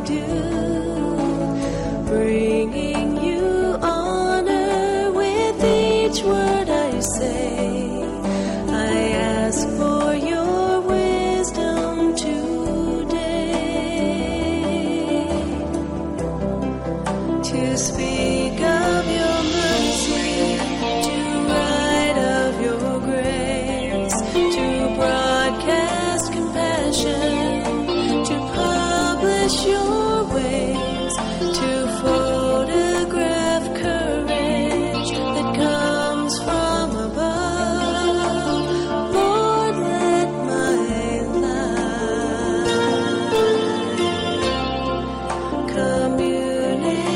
do, bringing you honor with each word I say. I ask for your wisdom today, to speak of your mercy, to write of your grace, to broadcast compassion, to publish your ways, to photograph courage that comes from above. Lord, let my life communicate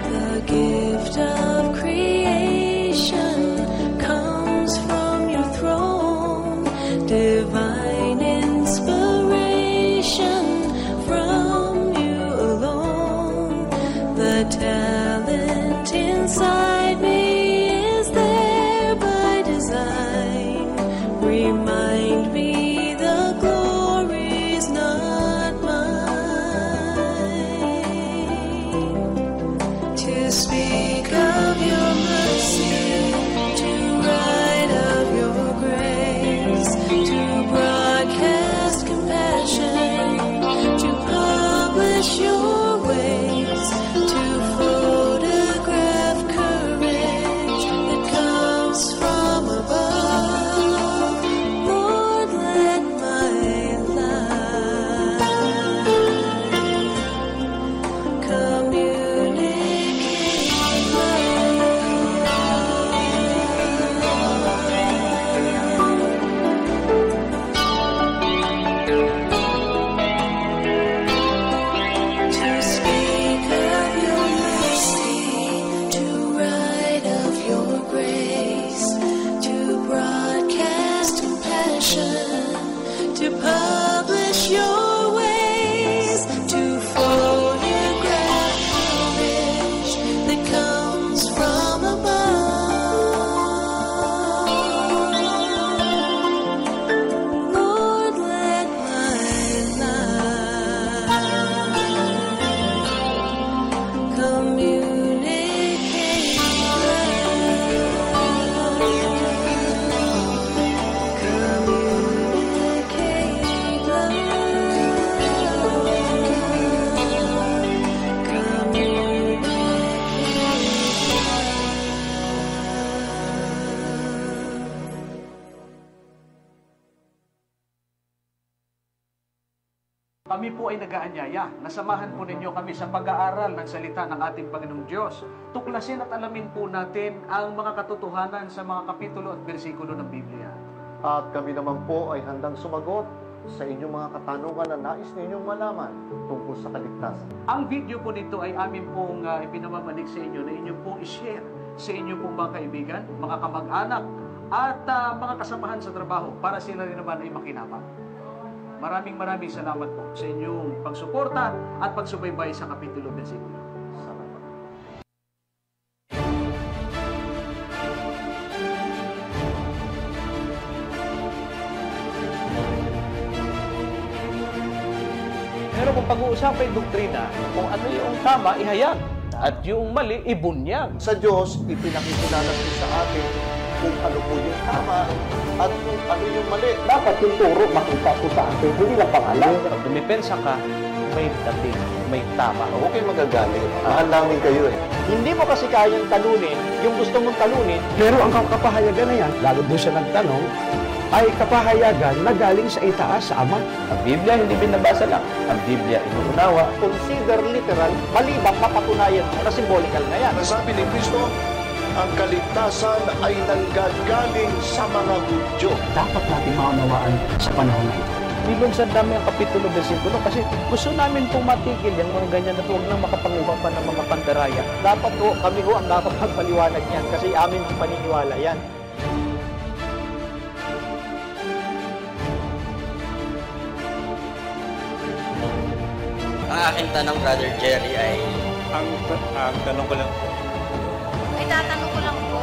The gift of creation comes from your throne, divine inspiration from you alone. The talent inside me is there by design. Remind me the glory's not mine. To speak of your mercy, to write of your grace, to broadcast compassion, to publish your ways, to photograph courage that comes from above. Lord, let my life communicate to speak of your mercy, to write of your grace, to broadcast compassion, to publish your ways, to photograph courage that comes from above. Lord, let my life communicate Kami po ay nag-aanyaya na samahan po ninyo kami sa pag-aaral ng salita ng ating Panginoong Diyos. Tuklasin at alamin po natin ang mga katotohanan sa mga kapitulo at bersikulo ng Biblia. At kami naman po ay handang sumagot sa inyong mga katanungan na nais ninyong malaman tungkol sa kaligtasan. Ang video po nito ay amin pong ipinamamanik sa inyo na inyong pong i-share sa inyong pong mga kaibigan, mga kamag-anak, at mga kasamahan sa trabaho para sila rin naman ay makinabang. Maraming salamat po sa inyong pagsuporta at pagsubaybay sa kapitulo bersikulo. Salamat. Pero kung pag-uusapan yung doktrina, kung ano yung tama, ihayag. At yung mali, ibunyag. Sa Diyos, ipinakikilala niyo sa atin kung ano po yung tama at kung ano yung mali. Dapat yung turo makita po sa atin, hindi lang pangalan. Pag dumipensa ka, may dating, may tama. Huwag kayong magagaling. Ahalangin kayo eh. Hindi mo kasi kayang talunin yung gusto mong talunin, pero ang kapahayagan na yan, lalo doon siya nagtanong, ay kapahayagan na galing sa itaas sa Ama. Ang Biblia hindi binabasa lang. Ang Biblia inuunawa. Consider literal, malibang mapatunayan na symbolical na yan. Nasabi ni Kristo, ang kaligtasan ay nanggagaling sa mga Hudyo. Dapat natin maunawaan sa panahon na ito. Bilog sa dami ang kapitulo bersikulo kasi gusto namin pong matigil yung mga ganyan na huwag nang makapanguha pa ng mga pandaraya. Dapat ho, kami ho ang dapat magpaliwanag yan kasi amin paniniwala yan. aking tanong, Brother Jerry, ay Ang tanong ko lang po, Ay, tatanong ko lang po.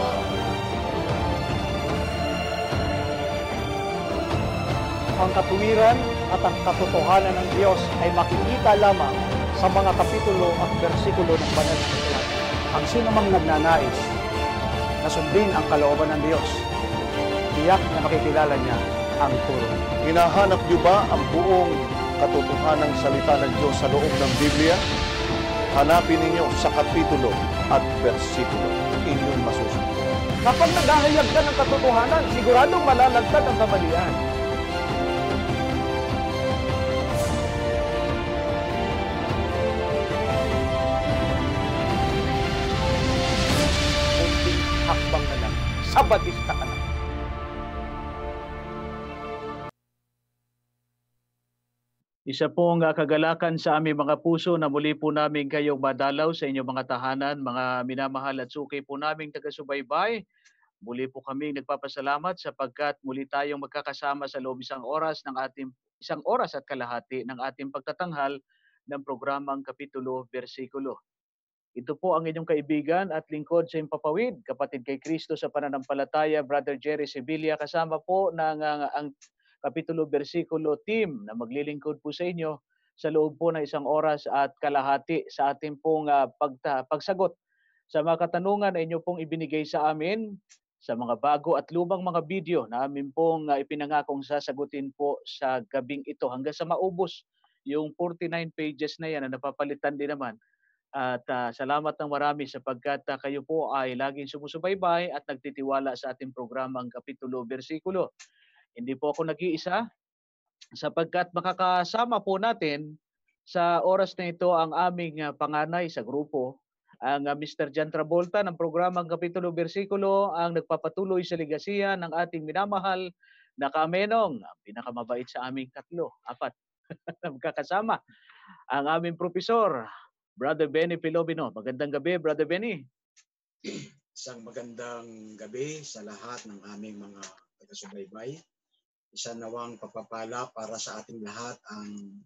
Ang katuwiran at ang katotohanan ng Diyos ay makikita lamang sa mga kapitulo at bersikulo ng banal na aklat. Ang sino mang nagnanais na sundin ang kalooban ng Diyos, tiyak na makikilala niya ang turo. Hinahanap niyo ba ang buong katotohanan ng salita ng Diyos sa loob ng Biblia? Hanapin ninyo sa kapitulo at versikulo. Inyong masusunod. Kapag naghahayag ka ng katotohanan, siguradong malalagtad ang kamalian. Kunting hakbang na lang, sa Batista ka na. Isa pong kagalakan sa aming mga puso na muli po namin kayong madalaw sa inyong mga tahanan, mga minamahal at suki po naming taga-subaybay. Muli po kami nagpapasalamat sapagkat muli tayong magkakasama sa loob isang oras at kalahati ng ating pagtatanghal ng programang Kapitulo Bersikulo. Ito po ang inyong kaibigan at lingkod sa Impapawid, kapatid kay Kristo sa pananampalataya, Brother Jerry Sevilla, kasama po ng ang Kapitulo Bersikulo team na maglilingkod po sa inyo sa loob po ng isang oras at kalahati sa ating pong pagsagot sa mga katanungan na inyo pong ibinigay sa amin sa mga bago at lumang mga video na amin pong ipinangakong sasagutin po sa gabing ito hanggang sa maubos yung 49 pages na yan na napapalitan din naman. At salamat ng marami sapagkat kayo po ay laging sumusubaybay at nagtitiwala sa ating programang Kapitulo Bersikulo. Hindi po ako nag-iisa sapagkat makakasama po natin sa oras na ito ang aming panganay sa grupo, ang Mr. John Travolta ng programang Kapitulo Bersikulo, ang nagpapatuloy sa ligasiya ng ating minamahal na kamenong, ang pinakamabait sa aming apat na magkakasama, ang aming profesor, Brother Benny Pilobino. Magandang gabi, Brother Benny. Isang magandang gabi sa lahat ng aming mga taga-subaybay. Isa nawang pagpapala para sa ating lahat ang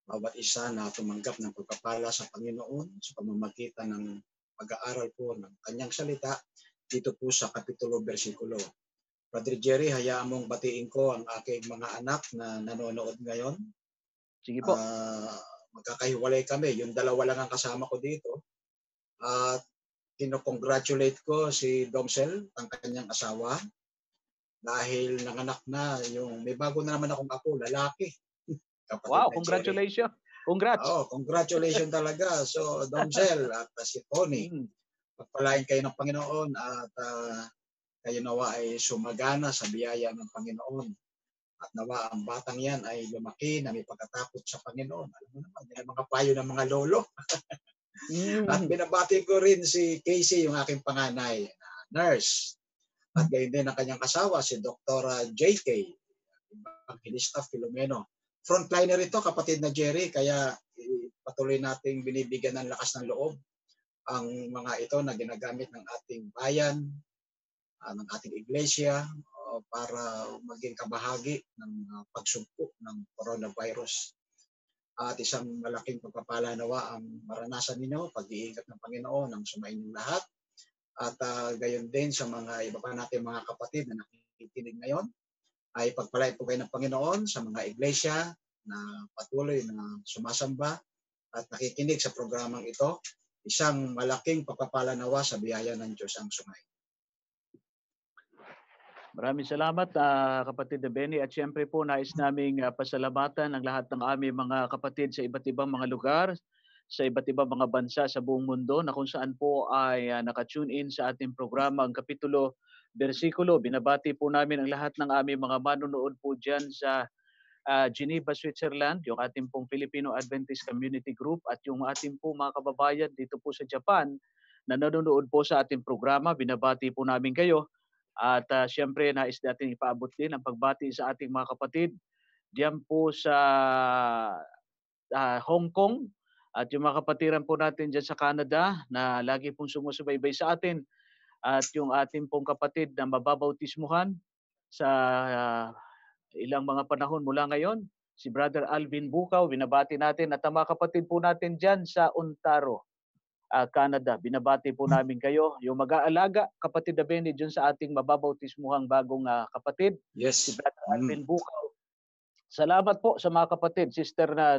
bawat isa na tumanggap ng pagpapala sa Panginoon sa pamamagitan ng pag-aaral po ng kanyang salita dito po sa Kapitulo Bersikulo. Brother Jerry, hayaan mong batiin ko ang aking mga anak na nanonood ngayon. Sige po. Magkakahiwalay kami. Yung dalawa lang ang kasama ko dito. At kinocongratulate ko si Domsel, ang kanyang asawa, dahil nanganak na yung may bago na naman akong apo, lalaki. Wow, congratulations. Congrats. Oh, congratulations talaga. So, Domsel at si Tony, pagpalain kayo ng Panginoon at kayo nawa ay sumagana sa biyaya ng Panginoon. At nawa ang batang yan ay lumaki na may pagkatakot sa Panginoon. Alam mo naman, yan ang mga payo ng mga lolo. At binabati ko rin si Casey, yung aking panganay na nurse. At gayon din ang kanyang asawa, si Dr. J.K. Evangelista Filomeno. Frontliner ito, kapatid na Jerry, kaya patuloy nating binibigyan ng lakas ng loob ang mga ito na ginagamit ng ating bayan, ng ating iglesia, para maging kabahagi ng pagsugpo ng coronavirus. At isang malaking pagpapala nawa ang maranasan ninyo, pag-iingat ng Panginoon ang sumainyong lahat. At gayon din sa mga iba pa natin mga kapatid na nakikinig ngayon, ay pagpalain po kayo ng Panginoon sa mga iglesia na patuloy na sumasamba at nakikinig sa programang ito. Isang malaking pagpapala nawa sa biyaya ng Diyos ang sumay. Maraming salamat, kapatid na Benny. At siyempre po, nais naming pasalamatan ang lahat ng aming mga kapatid sa iba't ibang mga lugar, sa iba't ibang mga bansa sa buong mundo na kung saan po ay nakatune in sa ating programa ang Kapitulo Bersikulo. Binabati po namin ang lahat ng aming mga manunood po dyan sa Geneva, Switzerland, yung ating pong Filipino Adventist Community Group at yung ating po mga kababayan dito po sa Japan na nanonood po sa ating programa. Binabati po namin kayo. At siyempre, nais natin ipaabot din ang pagbati sa ating mga kapatid diyan po sa Hong Kong at yung mga kapatiran po natin diyan sa Canada na lagi pong sumusubaybay sa atin at yung ating pong kapatid na mababautismuhan sa ilang mga panahon mula ngayon si Brother Alvin Bukaw, binabati natin, at ang mga kapatid po natin dyan sa Ontario, Canada. Binabati po namin kayo. Yung mag-aalaga, kapatid na Benny, dyan sa ating mababautismuhang bagong kapatid, si Yes. Brother Alvin Bukaw. Salamat po sa mga kapatid, Sister na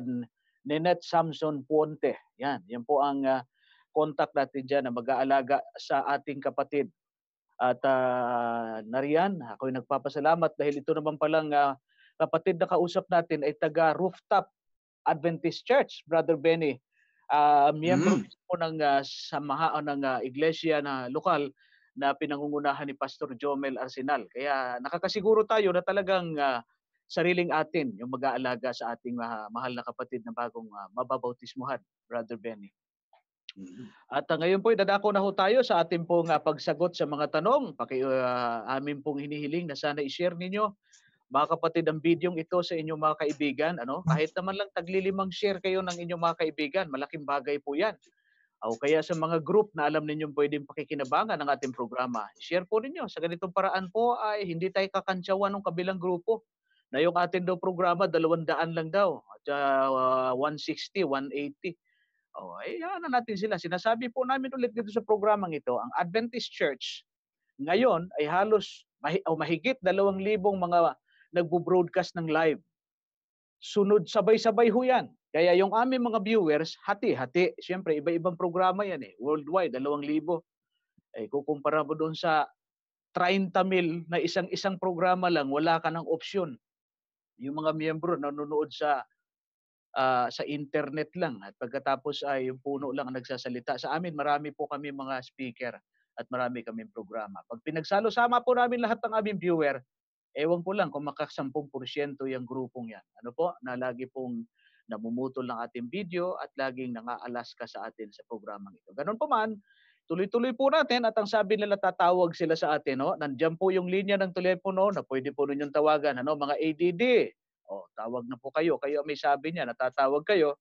Ninette Samson Puente. Yan po ang contact natin dyan na mag-aalaga sa ating kapatid. At nariyan, ako'y nagpapasalamat dahil ito naman palang kapatid na kausap natin ay taga Rooftop Adventist Church, Brother Benny. Miyembro po ng samahan ng iglesia na lokal na pinangungunahan ni Pastor Jomel Arsenal. Kaya nakakasiguro tayo na talagang sariling atin yung mag-aalaga sa ating mahal na kapatid na bagong mababautismuhan, Brother Benny. At ngayon po, dadako na ho tayo sa ating pong pagsagot sa mga tanong. Amin pong hinihiling na sana i-share ninyo, mga kapatid, ang video ito sa inyong mga kaibigan. Kahit naman lang tagli-5 share kayo ng inyong mga kaibigan, malaking bagay po yan. O kaya sa mga group na alam ninyong pwedeng pakikinabangan ng ating programa, share po ninyo. Sa ganitong paraan po ay hindi tayo kakantsawan ng kabilang grupo na yung ating daw programa 200 lang daw at 160, 180. Yan na natin sila. Sinasabi po namin ulit dito sa programang ito, ang Adventist Church ngayon ay halos mahigit 2,000 mga nagbo-broadcast ng live. Sunod sabay-sabay ho yan. Kaya yung aming mga viewers, hati-hati. Siyempre, iba-ibang programa yan worldwide, 2,000. Kukumpara mo doon sa 30,000 na isang programa lang, wala ka ng opsyon. Yung mga miyembro nanonood sa internet lang at pagkatapos ay yung puno lang ang nagsasalita. Sa amin, marami po kami mga speaker at marami kaming programa. Pag pinagsalo-sama po namin lahat ng aming viewer, ewan ko lang kung maka-10% yung grupong yan. Na lagi pong namumutol ng ating video at laging nangaalas ka sa atin sa programang ito. Ganun pa man, tuloy-tuloy po natin at ang sabi nila tatawag sila sa atin. Nandiyan po yung linya ng telepono na pwede po ninyong tawagan. Mga ADD. Tawag na po kayo. Kayo may sabi niya, natatawag kayo.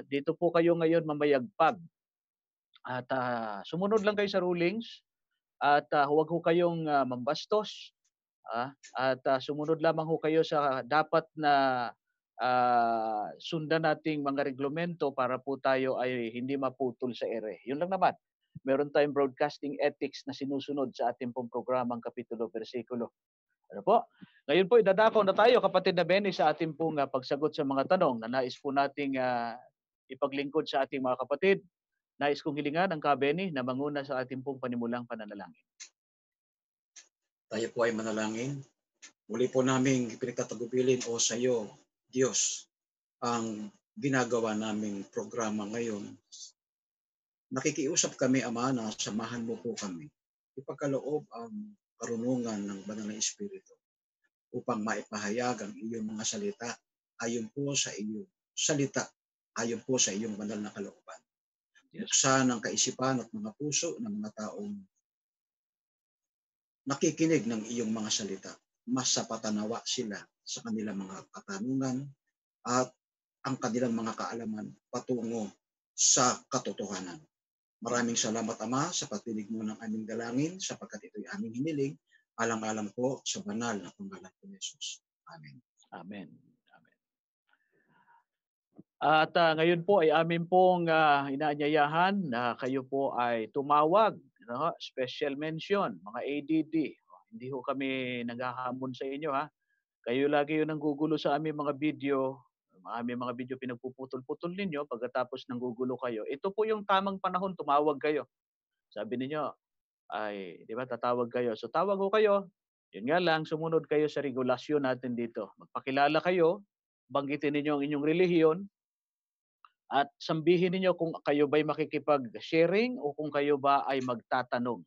Dito po kayo ngayon mamayagpag. At sumunod lang kayo sa rulings. At huwag ho kayong mambastos. At sumunod lamang ho kayo sa dapat na sundan nating mga reglamento para po tayo ay hindi maputol sa ere. Yun lang naman. Meron tayong broadcasting ethics na sinusunod sa ating pong programang Kapitulo Versikulo. Ngayon po, idadako na tayo, kapatid na Benny, sa ating pong pagsagot sa mga tanong na nais po nating ipaglingkod sa ating mga kapatid. Nais kong hilingan ang Benny na manguna sa ating pong panimulang pananalangin. Tayo po ay manalangin. Muli po namin pinagtatagubilin sa iyo, Diyos, ang ginagawa naming programa ngayon. Nakikiusap kami, Ama, na samahan mo po kami. Ipagkaloob ang karunungan ng Banal na Espiritu upang maipahayag ang iyong mga salita ayon po sa iyong salita, ayon po sa iyong banal na kalooban. Buksan ang kaisipan at mga puso ng mga taong nakikinig ng iyong mga salita. Mas sapatanawa sila sa kanilang mga katanungan at ang kanilang mga kaalaman patungo sa katotohanan. Maraming salamat, Ama, sa patinig mo ng aming dalangin sapagkat ito'y aming hiniling alang-alang po sa banal na pangalan ni Jesus. Amen. Amen. Amen. At ngayon po ay amin pong inaanyayahan na kayo po ay tumawag. Special mention, mga ADD. Hindi ho kami naghahamon sa inyo. Kayo lagi yung nanggugulo sa aming mga video. Aming mga video pinagpuputol-putol ninyo pagkatapos nang gugulo kayo. Ito po yung tamang panahon, tumawag kayo. Sabi ninyo, ay, di ba, tatawag kayo. So tawag ho kayo. Yun nga lang, sumunod kayo sa regulasyon natin dito. Magpakilala kayo, banggitin ninyo ang inyong relihiyon, at sambihin ninyo kung kayo ba'y makikipag-sharing o kung kayo ba ay magtatanong.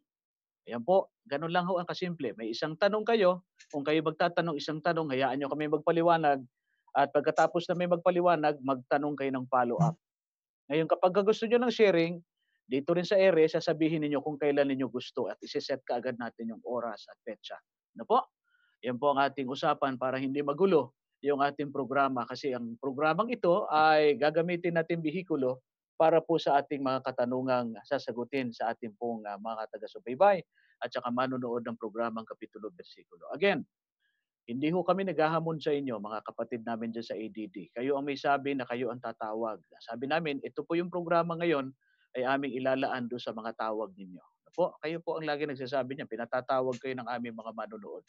Ayan po, ganun lang ho ang kasimple. May isang tanong kayo, kung kayo magtatanong isang tanong, hayaan nyo kami magpaliwanag, at pagkatapos na may magpaliwanag, magtanong kayo ng follow-up. Ngayon, kapag gusto nyo ng sharing, dito rin sa ere, sasabihin ninyo kung kailan ninyo gusto at isiset ka agad natin yung oras at petsa. Po? Yan po ang ating usapan para hindi magulo yung ating programa kasi ang programang ito ay gagamitin natin bihikulo para po sa ating mga katanungang sasagutin sa ating pong mga taga-subaybay at saka manonood ng programang Kapitulo Versikulo. Again, Hindi ho kami naghahamon sa inyo, mga kapatid namin dyan sa ADD. Kayo ang may sabi na kayo ang tatawag. Sabi namin, ito po yung programa ngayon ay aming ilalaan doon sa mga tawag ninyo. Po, kayo po ang lagi nagsasabi niya, pinatatawag kayo ng aming mga manonood.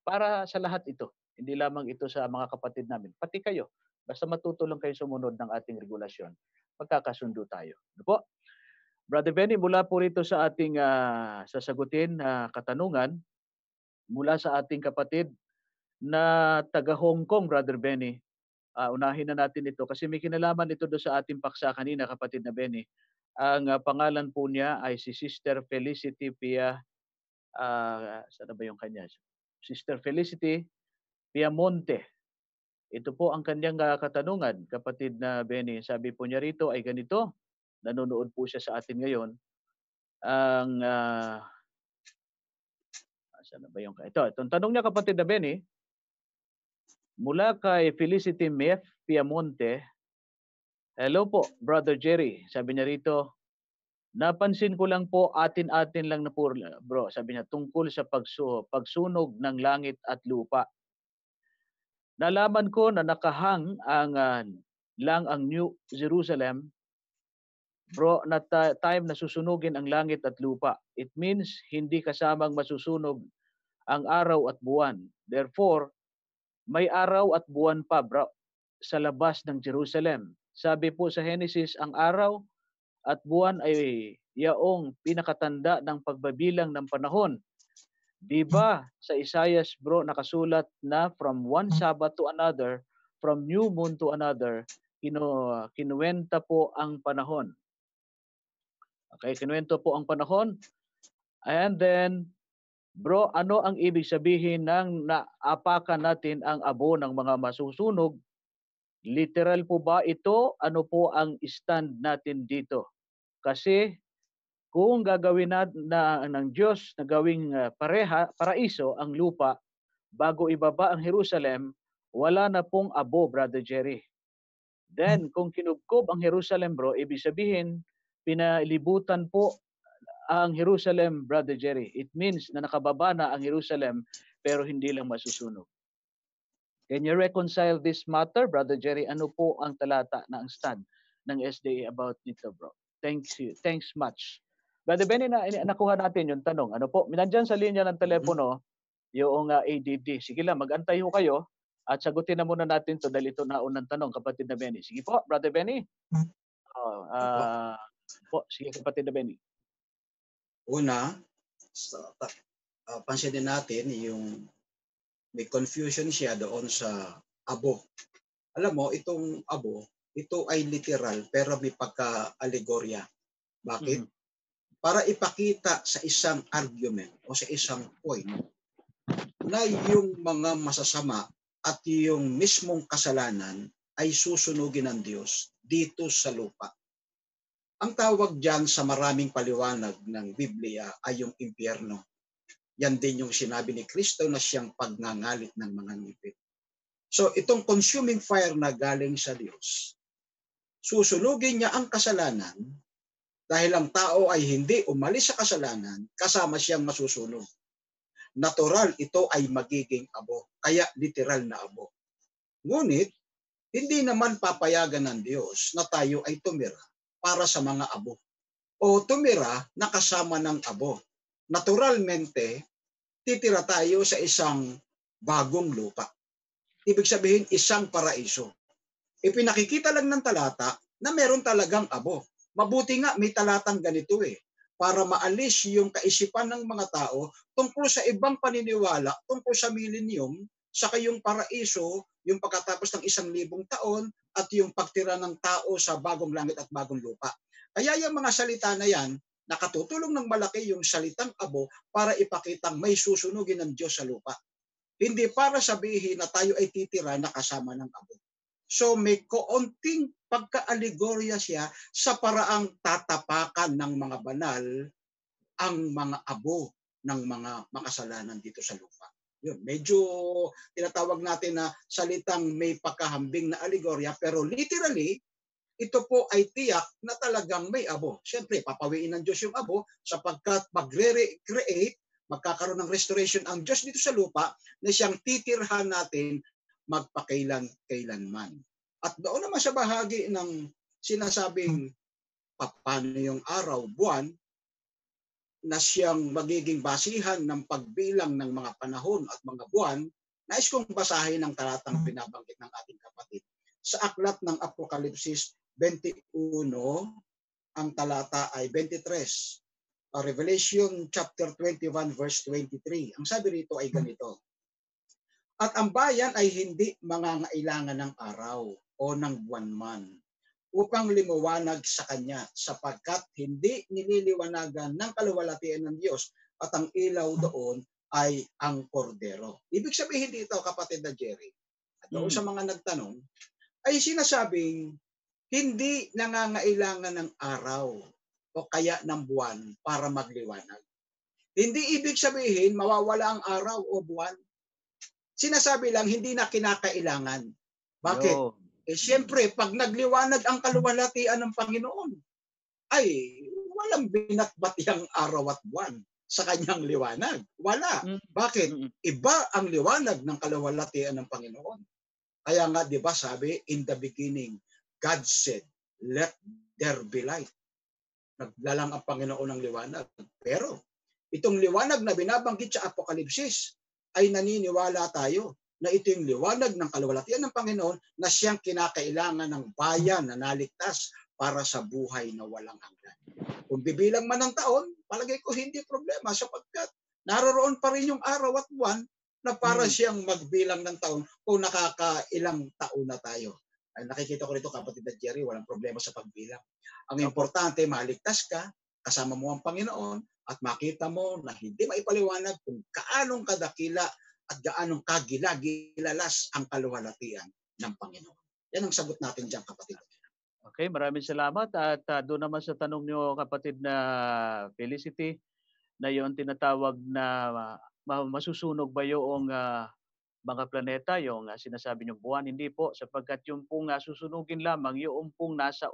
Para sa lahat ito, hindi lamang ito sa mga kapatid namin, pati kayo. Basta matutulong kayo sumunod ng ating regulasyon, magkakasundo tayo. Ano po? Brother Benny, mula po rito sa ating sasagutin na katanungan, mula sa ating kapatid na taga Hong Kong, Brother Benny, unahin na natin ito kasi may kinalaman ito doon sa ating paksa kanina, kapatid na Benny. Ang pangalan po niya ay si Sister Felicity Pia, saan ba yung kanya? Sister Felicity Piamonte. Ito po ang kanyang katanungan, kapatid na Benny. Sabi po niya rito ay ganito, nanonood po siya sa atin ngayon. Ang, saan ba yung, itong tanong niya, kapatid na Benny, mula kay Felicity Mef Piamonte. Hello po, Brother Jerry. Sabi niya rito, napansin ko lang po, atin-atin lang na po, bro. Sabi niya, tungkol sa pagsunog ng langit at lupa. Nalaman ko na nakahang lang ang New Jerusalem, bro, na time na susunugin ang langit at lupa. It means hindi kasamang masusunog ang araw at buwan. Therefore, may araw at buwan pa, bro, sa labas ng Jerusalem. Sabi po sa Genesis, ang araw at buwan ay yaong pinakatanda ng pagbabilang ng panahon. Di ba sa Isaiah, bro, nakasulat na from one Sabbath to another, from new moon to another, kinuwenta po ang panahon. Okay, kinuwento po ang panahon. And then, bro, ano ang ibig sabihin ng naapakan natin ang abo ng mga masusunog? Literal po ba ito? Ano po ang stand natin dito? Kasi kung gagawin ng Diyos na gawing paraiso ang lupa bago ibaba ang Jerusalem, wala na pong abo, Brother Jerry. Then, kung kinubkob ang Jerusalem, bro, ibig sabihin, pinalibutan po ang Jerusalem, Brother Jerry. It means na nakababa na ang Jerusalem pero hindi lang masusunog. Can you reconcile this matter, Brother Jerry? Ano po ang talata na ang stand ng SDA about nito, bro? Thanks you. Thanks much. Brother Benny, nakuha natin yung tanong. Ano po? Nandyan sa linya ng telepono yung ADD. Sige lang, mag-antay ho kayo at sagutin na muna natin to dahil ito na unang tanong, kapatid na Benny. Sige po, Brother Benny. Sige, kapatid na Benny. Una, pansinin natin yung may confusion siya doon sa abo. Alam mo, itong abo, ito ay literal pero may pagka-alegorya. Bakit? Para ipakita sa isang argument o sa isang point na yung mga masasama at yung mismong kasalanan ay susunugin ng Diyos dito sa lupa. Ang tawag dyan sa maraming paliwanag ng Biblia ay yung impyerno. Yan din yung sinabi ni Kristo na siyang pagngangalit ng mga ngipin. So itong consuming fire na galing sa Diyos, susunugin niya ang kasalanan dahil ang tao ay hindi umalis sa kasalanan, kasama siyang masusunog. Natural, ito ay magiging abo, kaya literal na abo. Ngunit, hindi naman papayagan ng Diyos na tayo ay tumira para sa mga abo o tumira na kasama ng abo. Naturalmente, titira tayo sa isang bagong lupa. Ibig sabihin, isang paraiso. Ipinakikita lang ng talata na meron talagang abo. Mabuti nga may talatang ganito para maalis yung kaisipan ng mga tao tungkol sa ibang paniniwala, tungkol sa millennium, sa kayong paraiso, yung pagkatapos ng 1,000 taon at yung pagtira ng tao sa bagong langit at bagong lupa. Kaya yung mga salita na yan, nakatutulong ng malaki yung salitang abo para ipakitang may susunugin ng Diyos sa lupa. Hindi para sabihin na tayo ay titira na kasama ng abo. So may kaunting pagka-alegorya siya sa paraang tatapakan ng mga banal ang mga abo ng mga makasalanan dito sa lupa. Yun, medyo tinatawag natin na salitang may pagkahambing na alegorya, pero literally, ito po ay tiyak na talagang may abo. Siyempre, papawiin ng Diyos yung abo sapagkat magre-create, magkakaroon ng restoration ang Diyos dito sa lupa na siyang titirhan natin magpakailan-kailanman. At doon naman sa bahagi ng sinasabing paano yung araw, buwan, na siyang magiging basihan ng pagbilang ng mga panahon at mga buwan, nais kong basahin ang talatang binabanggit ng ating kapatid. Sa aklat ng Apokalipsis 21, ang talata ay 23. Revelation chapter 21 verse 23. Ang sabi rito ay ganito. At ang bayan ay hindi mangangailangan ng araw o ng buwan man upang limuwanag sa kanya sapagkat hindi nililiwanagan ng kaluwalhatian ng Diyos at ang ilaw doon ay ang kordero. Ibig sabihin dito, kapatid na Jerry, at doon sa mga nagtanong, ay sinasabing hindi nangangailangan ng araw o kaya ng buwan para magliwanag. Hindi ibig sabihin mawawala ang araw o buwan. Sinasabi lang hindi na kinakailangan. Bakit? Siyempre, pag nagliwanag ang kaluwalhatian ng Panginoon, ay walang binatbatyang araw at buwan sa kanyang liwanag. Wala. Bakit? Iba ang liwanag ng kaluwalhatian ng Panginoon. Kaya nga, di ba sabi, in the beginning, God said, let there be light. Naglalang ang Panginoon ng liwanag. Pero itong liwanag na binabanggit sa Apokalipsis ay naniniwala tayo na ito yung liwanag ng kaluwalhatian ng Panginoon na siyang kinakailangan ng bayan na naligtas para sa buhay na walang hanggan. Kung bibilang man ng taon, palagay ko hindi problema sapagkat naroroon pa rin yung araw at buwan na para siyang magbilang ng taon kung nakakailang taon na tayo. Ay, nakikita ko rito, kapatid na Jerry, walang problema sa pagbilang. Ang importante, maligtas ka, kasama mo ang Panginoon, at makita mo na hindi maipaliwanag kung kaanong kadakila at gaanong kagilagilalas ang kaluwalhatian ng Panginoon. Yan ang sagot natin dyan, kapatid. Okay, maraming salamat. At doon naman sa tanong nyo, kapatid na Felicity, na yung tinatawag na masusunog ba yung mga planeta, yung sinasabi nyo buwan? Hindi po, sapagkat yung pong susunugin lamang, yung pong nasa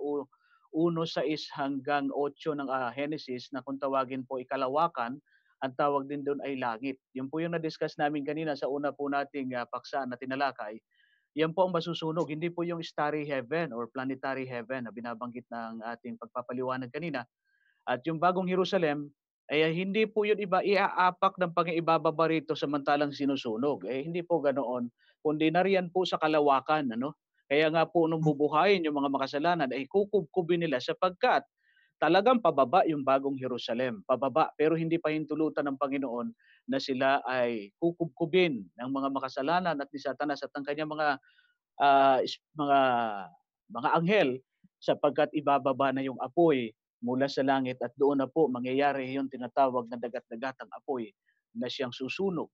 1:6 hanggang 8 ng Genesis na kung tawagin po ikalawakan, ang tawag din doon ay langit. Yun po yung na-discuss namin kanina sa una po nating paksa na tinalakay. Yan po ang masusunog, hindi po yung starry heaven or planetary heaven na binabanggit ng ating pagpapaliwanag kanina. At yung bagong Jerusalem, ay hindi po yun iba iaapak ng pang-ibababa rito samantalang sinusunog. Hindi po ganoon, kundi nariyan po sa kalawakan, ano? Kaya nga po nung bubuhayin yung mga makasalanan ay kukubkubin nila sapagkat talagang pababa yung bagong Jerusalem. Pababa, pero hindi pa hintulutan ng Panginoon na sila ay kukubkubin ng mga makasalanan at ni Satanas at ang kanyang mga anghel sapagkat ibababa na yung apoy mula sa langit at doon na po mangyayari yung tinatawag na dagat-dagatang apoy na siyang susunog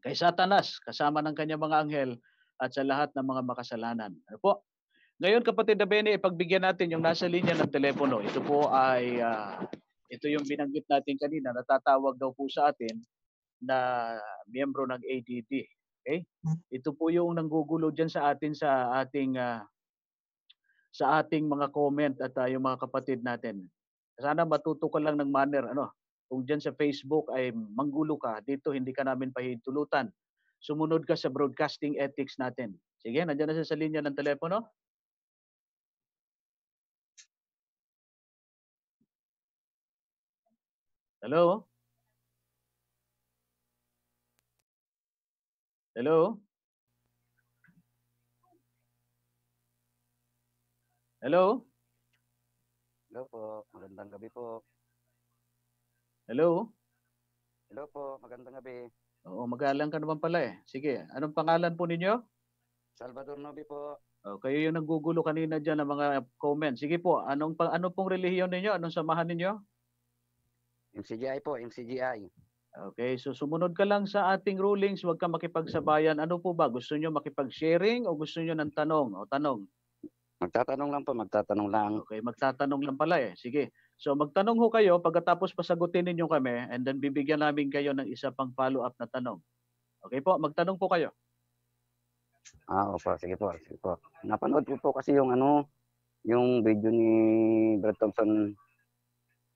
kay Satanas kasama ng kanyang mga anghel at sa lahat ng mga makasalanan. Ano po? Ngayon, kapatid na Benny, ipagbigyan natin yung nasa linya ng telepono. Ito po ay, ito yung binanggit natin kanina, natatawag daw po sa atin na miyembro ng ADD. Okay? Ito po yung nanggugulo dyan sa atin sa ating mga comment at yung mga kapatid natin. Sana matuto ka lang ng manner. Ano? Kung dyan sa Facebook ay manggulo ka, dito hindi ka namin pahintulutan. Sumunod ka sa broadcasting ethics natin. Sige, nandiyan na sa linya ng telepono. Hello? Hello? Hello? Hello po, magandang gabi po. Hello? Hello po, magandang gabi. Oo, magalang ka naman pala eh. Sige, anong pangalan po ninyo? Salvador Novi po. Kayo yung nanggugulo kanina dyan ng mga comment. Sige po, ano pong relihiyon ninyo? Anong samahan ninyo? MCGI po, MCGI. Okay, so sumunod ka lang sa ating rulings, huwag ka makipagsabayan. Ano po ba? Gusto nyo makipag-sharing o gusto nyo ng tanong? O tanong? Magtatanong lang po, magtatanong lang. Okay, magtatanong lang pala eh. Sige. So magtanong ho kayo, pagkatapos pasagutin ninyo kami, and then bibigyan namin kayo ng isa pang follow-up na tanong. Okay po, magtanong po kayo. Opo, sige po, sige po. Napanood ko po kasi yung yung video ni Brad Thompson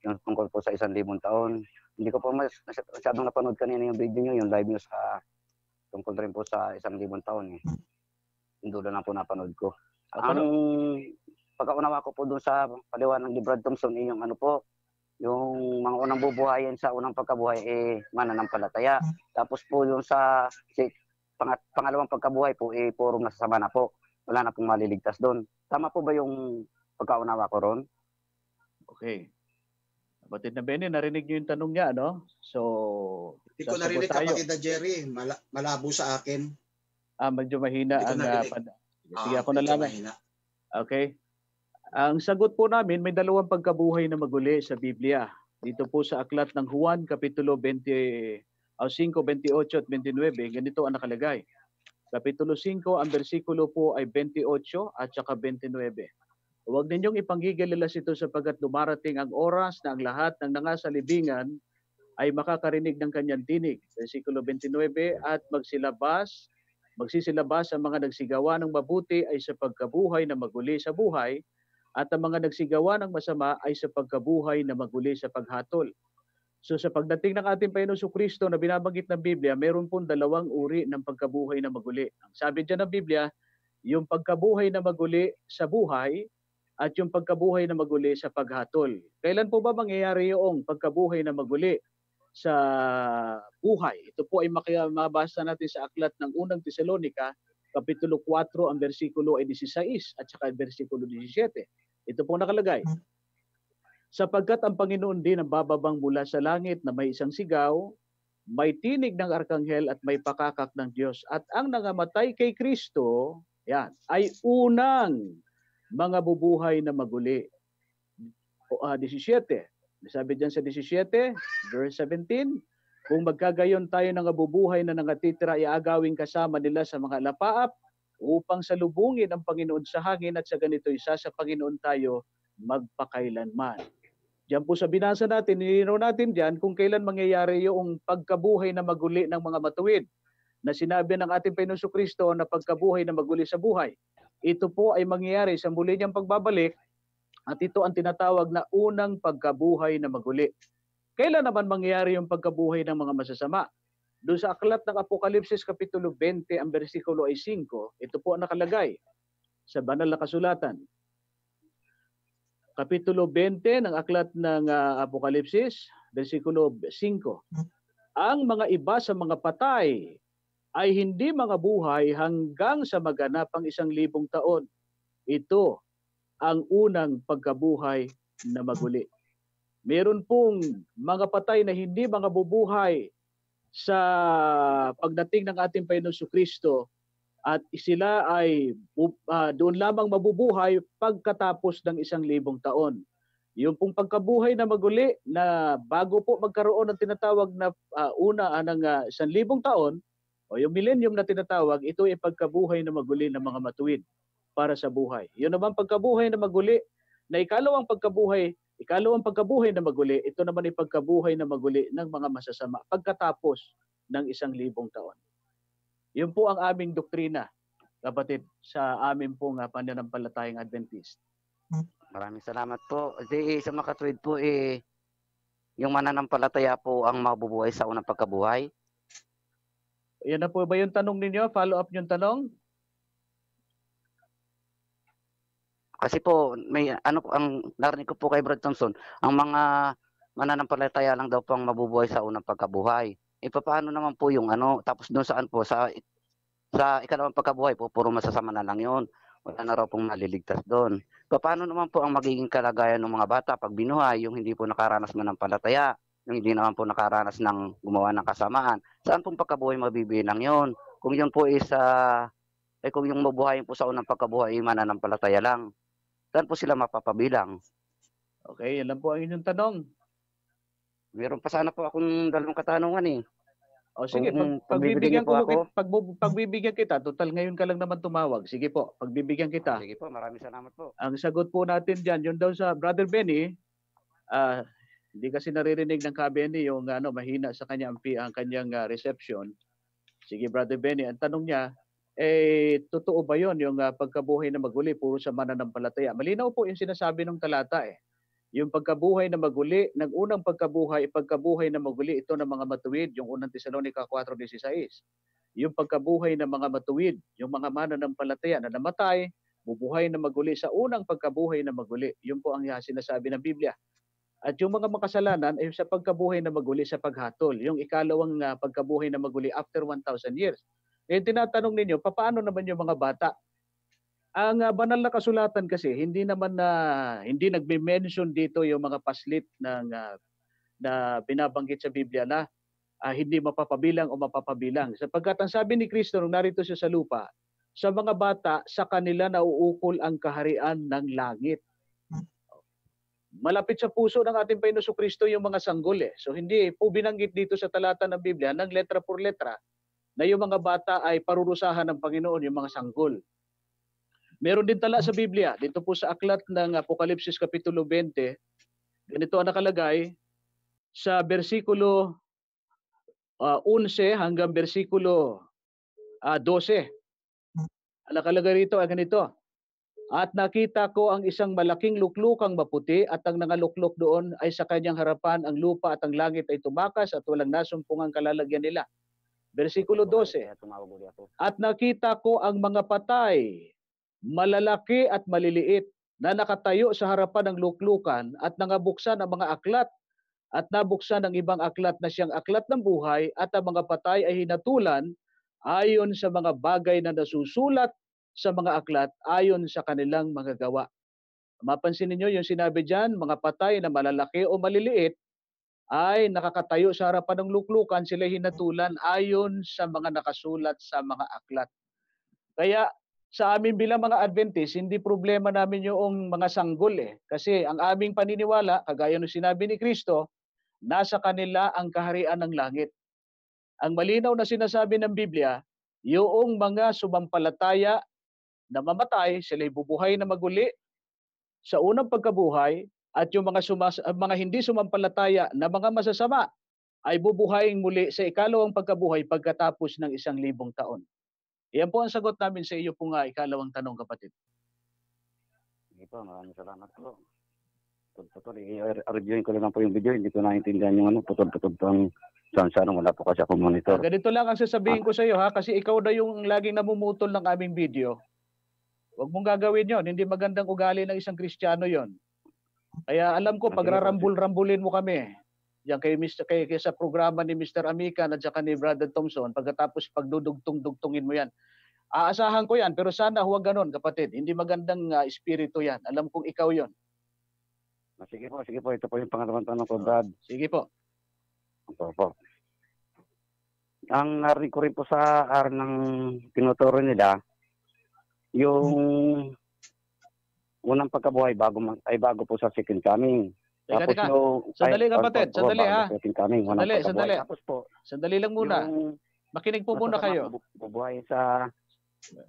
yung tungkol po sa 1,000 taon. Hindi ko po masyadong napanood kanina yung video nyo, yung live nyo sa tungkol rin po sa 1,000 taon. Yung dulo lang po napanood ko. Ang pagkaunawa ko po doon sa paliwanag ni Brad Thompson, yung ano po, yung mga unang bubuhayin sa unang pagkabuhay mananampalataya. Tapos po yung sa pangalawang pagkabuhay po puro masasama na po. Wala na pong maliligtas doon. Tama po ba yung pagkaunawa ko ron? Okay. Kapatid na Benny, narinig niyo yung tanong niya, no? So, Hindi ko narinig, kapatid na Jerry. Malabo sa akin. Medyo mahina Hindi ko ang... narinig. Sige, ako na medyo lang. mahina. Okay. Ang sagot po namin, may dalawang pagkabuhay na maguli sa Biblia. Dito po sa aklat ng Juan, Kapitulo 5, 28 at 29, ganito ang nakalagay. Kapitulo 5, ang bersikulo po ay 28 at saka 29. Huwag ninyong ipanggigililas ito sapagkat dumarating ang oras na ang lahat ng nasa libingan ay makakarinig ng kanyang tinig. Bersikulo 29, at magsisilabas ang mga nagsigawa ng mabuti ay sa pagkabuhay na maguli sa buhay, at ang mga nagsigawa ng masama ay sa pagkabuhay na maguli sa paghatol. So sa pagdating ng ating Panginoon Kristo na binabanggit ng Biblia, mayroon pong dalawang uri ng pagkabuhay na maguli. Ang sabi dyan ng Biblia, yung pagkabuhay na maguli sa buhay at yung pagkabuhay na maguli sa paghatol. Kailan po ba mangyayari yung pagkabuhay na maguli sa buhay? Ito po ay mabasa natin sa aklat ng unang Tesalonica, Kapitulo 4, ang bersikulo ay 16 at saka bersikulo 17. Ito po nakalagay. Sapagkat ang Panginoon din ang bababang mula sa langit na may isang sigaw, may tinig ng arkanghel at may pakakak ng Diyos. At ang nangamatay kay Kristo, yan, ay unang mga bubuhay na maguli. 17. Sabi diyan sa 17, verse 17, kung magkagayon tayo ng bubuhay na nangatitira, iagawing kasama nila sa mga lapaap upang salubungin ang Panginoon sa hangin, at sa ganito isa sa Panginoon tayo magpakailanman. Diyan po sa binasa natin, nilinaw natin diyan kung kailan mangyayari yung pagkabuhay na maguli ng mga matuwid na sinabi ng ating Panginoon Kristo na pagkabuhay na maguli sa buhay. Ito po ay mangyayari sa muli niyang pagbabalik, at ito ang tinatawag na unang pagkabuhay na maguli. Kailan naman mangyayari yung pagkabuhay ng mga masasama? Doon sa aklat ng Apokalipsis Kapitulo 20, ang bersikulo ay 5, ito po ang nakalagay sa banal na kasulatan. Kapitulo 20 ng aklat ng Apokalipsis, bersikulo 5. Ang mga iba sa mga patay ay hindi mga buhay hanggang sa maganap ang 1,000 taon. Ito ang unang pagkabuhay na maguli. Meron pong mga patay na hindi mga bubuhay sa pagdating ng ating Panginoon Kristo, at sila ay doon lamang mabubuhay pagkatapos ng 1,000 taon. Yung pong pagkabuhay na maguli na bago po magkaroon ng tinatawag na ng 1,000 taon o yung millennium na tinatawag, ito ay pagkabuhay na maguli ng mga matuwid para sa buhay. Yun naman pagkabuhay na maguli na ikalawang pagkabuhay na maguli, ito naman ay pagkabuhay na maguli ng mga masasama pagkatapos ng 1,000 taon. Yun po ang aming doktrina, kapatid, sa amin pong pananampalatayang Adventist. Maraming salamat po. Sa makatwid po, yung mananampalataya po ang mabubuhay sa unang pagkabuhay. Yan na po ba yung tanong ninyo? Follow up yung tanong? Kasi po, may ang narinig ko po kay Brad Thompson, ang mga mananampalataya lang daw po ang mabubuhay sa unang pagkabuhay. Paano naman po yung tapos doon saan po, sa ikalawang pagkabuhay po, puro masasama na lang yun. Wala na raw pong naliligtas doon. Paano naman po ang magiging kalagayan ng mga bata pag binuhay, yung hindi po nakaranas man ng palataya, yung hindi naman po nakaranas ng gumawa ng kasamaan? Saan pong pagkabuhay mabibilang yun? Kung yun po kung yung mabuhayin po sa unang pagkabuhay, mananampalataya lang, saan po sila mapapabilang? Okay, yan lang po ang inyong tanong. Meron pa sana po akong dalawang katanungan eh. O sige, pagbibigyan kita, total ngayon ka lang naman tumawag. Sige po, pagbibigyan kita. Sige po, maraming salamat po. Ang sagot po natin dyan, yun daw sa Brother Benny, hindi kasi naririnig ng ka-Benny yung mahina sa kanya ang kanyang reception. Sige Brother Benny, ang tanong niya, totoo ba yun yung pagkabuhay na maguli, puro sa mananampalataya? Malinaw po yung sinasabi ng talata eh. Yung pagkabuhay na maguli, unang pagkabuhay na maguli, ito ng mga matuwid, yung unang Tesalonica 4:16. Yung pagkabuhay ng mga matuwid, yung mga mananampalataya na namatay, bubuhay na maguli sa unang pagkabuhay na maguli. Yun po ang sinasabi ng Biblia. At yung mga makasalanan ay sa pagkabuhay na maguli sa paghatol. Yung ikalawang pagkabuhay na maguli after 1,000 years. Eh, tinatanong ninyo, paano naman yung mga bata? Ang banal na kasulatan kasi hindi nagme-mention dito yung mga paslit na binabanggit sa Biblia na hindi mapapabilang o mapapabilang. Sapagkat ang sabi ni Kristo nung narito siya sa lupa, sa mga bata, sa kanila nauukol ang kaharian ng langit. Malapit sa puso ng ating Panginoon Kristo yung mga sanggol eh. So hindi po binanggit dito sa talata ng Biblia ng letra por letra na yung mga bata ay parurusahan ng Panginoon, yung mga sanggol. Meron din tala sa Biblia, dito po sa aklat ng Apokalipsis Kapitulo 20, ganito ang nakalagay sa versikulo 11 hanggang versikulo 12. Ang nakalagay rito ay ganito, at nakita ko ang isang malaking luklukang maputi at ang nangaluklok doon ay sa kanyang harapan ang lupa at ang langit ay tumakas at walang nasumpungang kalalagyan nila. Versikulo 12, at nakita ko ang mga patay, malalaki at maliliit, na nakatayo sa harapan ng luklukan at nangabuksan ang mga aklat at nabuksan ang ibang aklat na siyang aklat ng buhay at ang mga patay ay hinatulan ayon sa mga bagay na nasusulat sa mga aklat ayon sa kanilang mga gawa. Mapansin niyo yung sinabi diyan, mga patay na malalaki o maliliit ay nakakatayo sa harapan ng luklukan, sila hinatulan ayon sa mga nakasulat sa mga aklat. Kaya sa amin bilang mga Adventist, hindi problema namin yung mga sanggol eh. Kasi ang aming paniniwala, kagaya ng sinabi ni Kristo, nasa kanila ang kaharian ng langit. Ang malinaw na sinasabi ng Biblia, yung mga sumampalataya na mamatay, sila'y bubuhay na maguli sa unang pagkabuhay, at yung mga hindi sumampalataya na mga masasama ay bubuhayin muli sa ikalawang pagkabuhay pagkatapos ng 1,000 taon. Yan po ang sagot namin sa iyo po nga ikalawang tanong, kapatid. Sige po, maraming salamat po. Putol, i-reviewin ko lang po yung video. Hindi ko naintindihan yung putol-putol pang saan-saan. Wala po kasi ako monitor. Ganito lang ang sasabihin ko sa iyo ha, kasi ikaw na yung laging namumutol ng aming video. Huwag mong gagawin yon. Hindi magandang ugali ng isang Kristiyano yon. Kaya alam ko, pag rarambul-rambulin mo kami, yan kay sa programa ni Mr. Amican at saka ni Brother Thompson, pagkatapos pagdudugtong-dugtungin mo yan. Aasahan ko yan, pero sana huwag ganon, kapatid. Hindi magandang espiritu yan. Alam kong ikaw yon. Sige po. Ito po yung pangalawang tanong ko, Brad. Sige po. Opo. Ang narinig ko rin po sa ng tinuturo nila, yung unang pagkabuhay bago po sa second coming. Teka. Sandali, kapatid. Sandali ha. Sandali. Tapos po, sandali lang muna. Makinig po muna kayo. Bubuhay sa...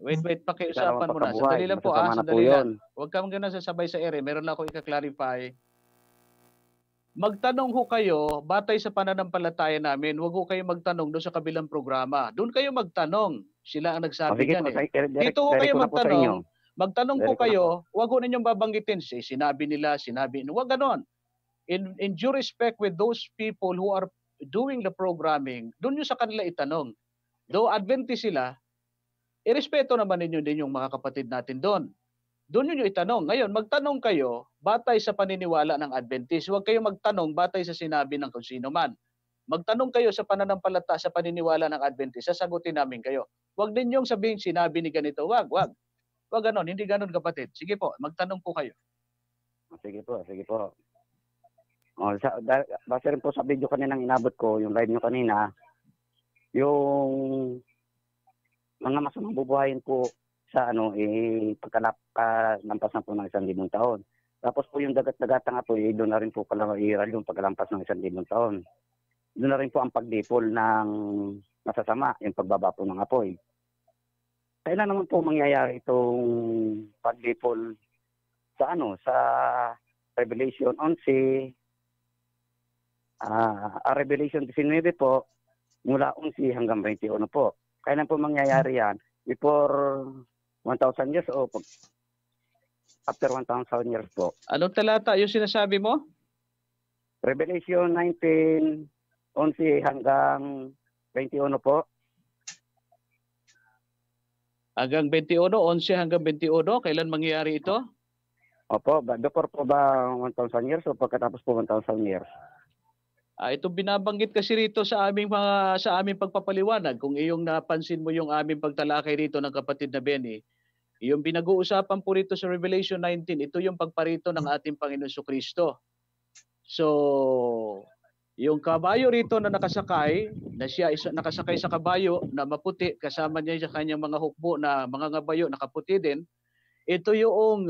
Wait. Pakiusapan muna. Sandali lang po ha. Sandali lang. Huwag kang gano'n sasabay sa ere. Meron lang ako ika-clarify. Magtanong ho kayo, batay sa pananampalataya namin, huwag ho kayo magtanong doon sa kabilang programa. Doon kayo magtanong. Sila ang nagsabi dyan eh. Dito ho kayo magtanong. Magtanong po kayo, huwag ho ninyong babanggitin. Sinabi nila, huwag ganon. In due respect with those people who are doing the programming, doon nyo sa kanila itanong. Though Adventist sila, irespeto naman ninyo din yung mga kapatid natin doon. Doon nyo itanong. Ngayon, magtanong kayo batay sa paniniwala ng Adventist. Huwag kayo magtanong batay sa sinabi ng kung sino man. Magtanong kayo sa pananampalataya sa paniniwala ng Adventist. Sasagutin namin kayo. Huwag ninyong sabihin sinabi ni ganito. Huwag ganon. Hindi ganon, kapatid. Sige po, magtanong po kayo. Sige po. Base rin po sa video kaninang inabot ko, yung live nyo kanina, yung mga masamang bubuhayin po sa pagkalampas na po ng 1,000 taon. Tapos po yung dagat-dagata nga po, doon na rin po iral yung pagkalampas ng 1,000 taon. Doon na rin po ang pagdipol ng masasama, yung pagbaba po ng apoy. Kailan naman po mangyayari itong pagdipol sa Revelation 11, Revelation 19 po, mula 11 hanggang 21 po. Kailan po mangyayari yan? Before 1,000 years o After 1,000 years po. Anong talata yung sinasabi mo? Revelation 19:11 hanggang 21 po. Hanggang 21, 11 hanggang 21, kailan mangyayari ito? Opo, before po ba 1,000 years o pagkatapos po 1,000 years? Ito binabanggit kasi rito sa aming pagpapaliwanag. Kung iyong napansin mo yung aming pagtalakay rito ng kapatid na Benny, yung pinag-uusapan po rito sa Revelation 19, ito yung pagparito ng ating Panginoon Jesucristo. So, yung kabayo rito na nakasakay, na siya nakasakay sa kabayo na maputi, kasama niya sa kanyang mga hukbo na mga ngabayo nakaputi din, ito yung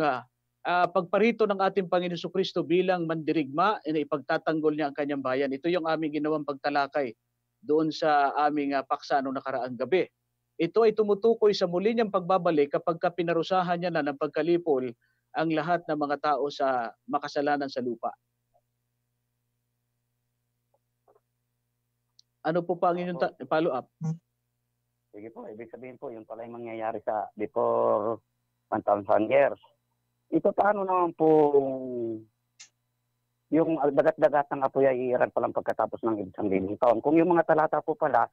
pagparito ng ating Panginoon Jesucristo bilang mandirigma na ipagtatanggol niya ang kanyang bayan. Ito yung aming ginawang pagtalakay doon sa aming paksa noong nakaraang gabi. Ito ay tumutukoy sa muli niyang pagbabalik kapag pinarusahan niya na ng pagkalipol ang lahat ng mga tao sa makasalanan sa lupa. Ano po pa ang inyong follow up? Sige po, ibig sabihin po, yun pala yung mangyayari sa before 1,000 years. Ito paano naman po yung dagat-dagat ng apoy ay iiran pa lang pagkatapos ng 1,000 taon. Kung yung mga talata po pala,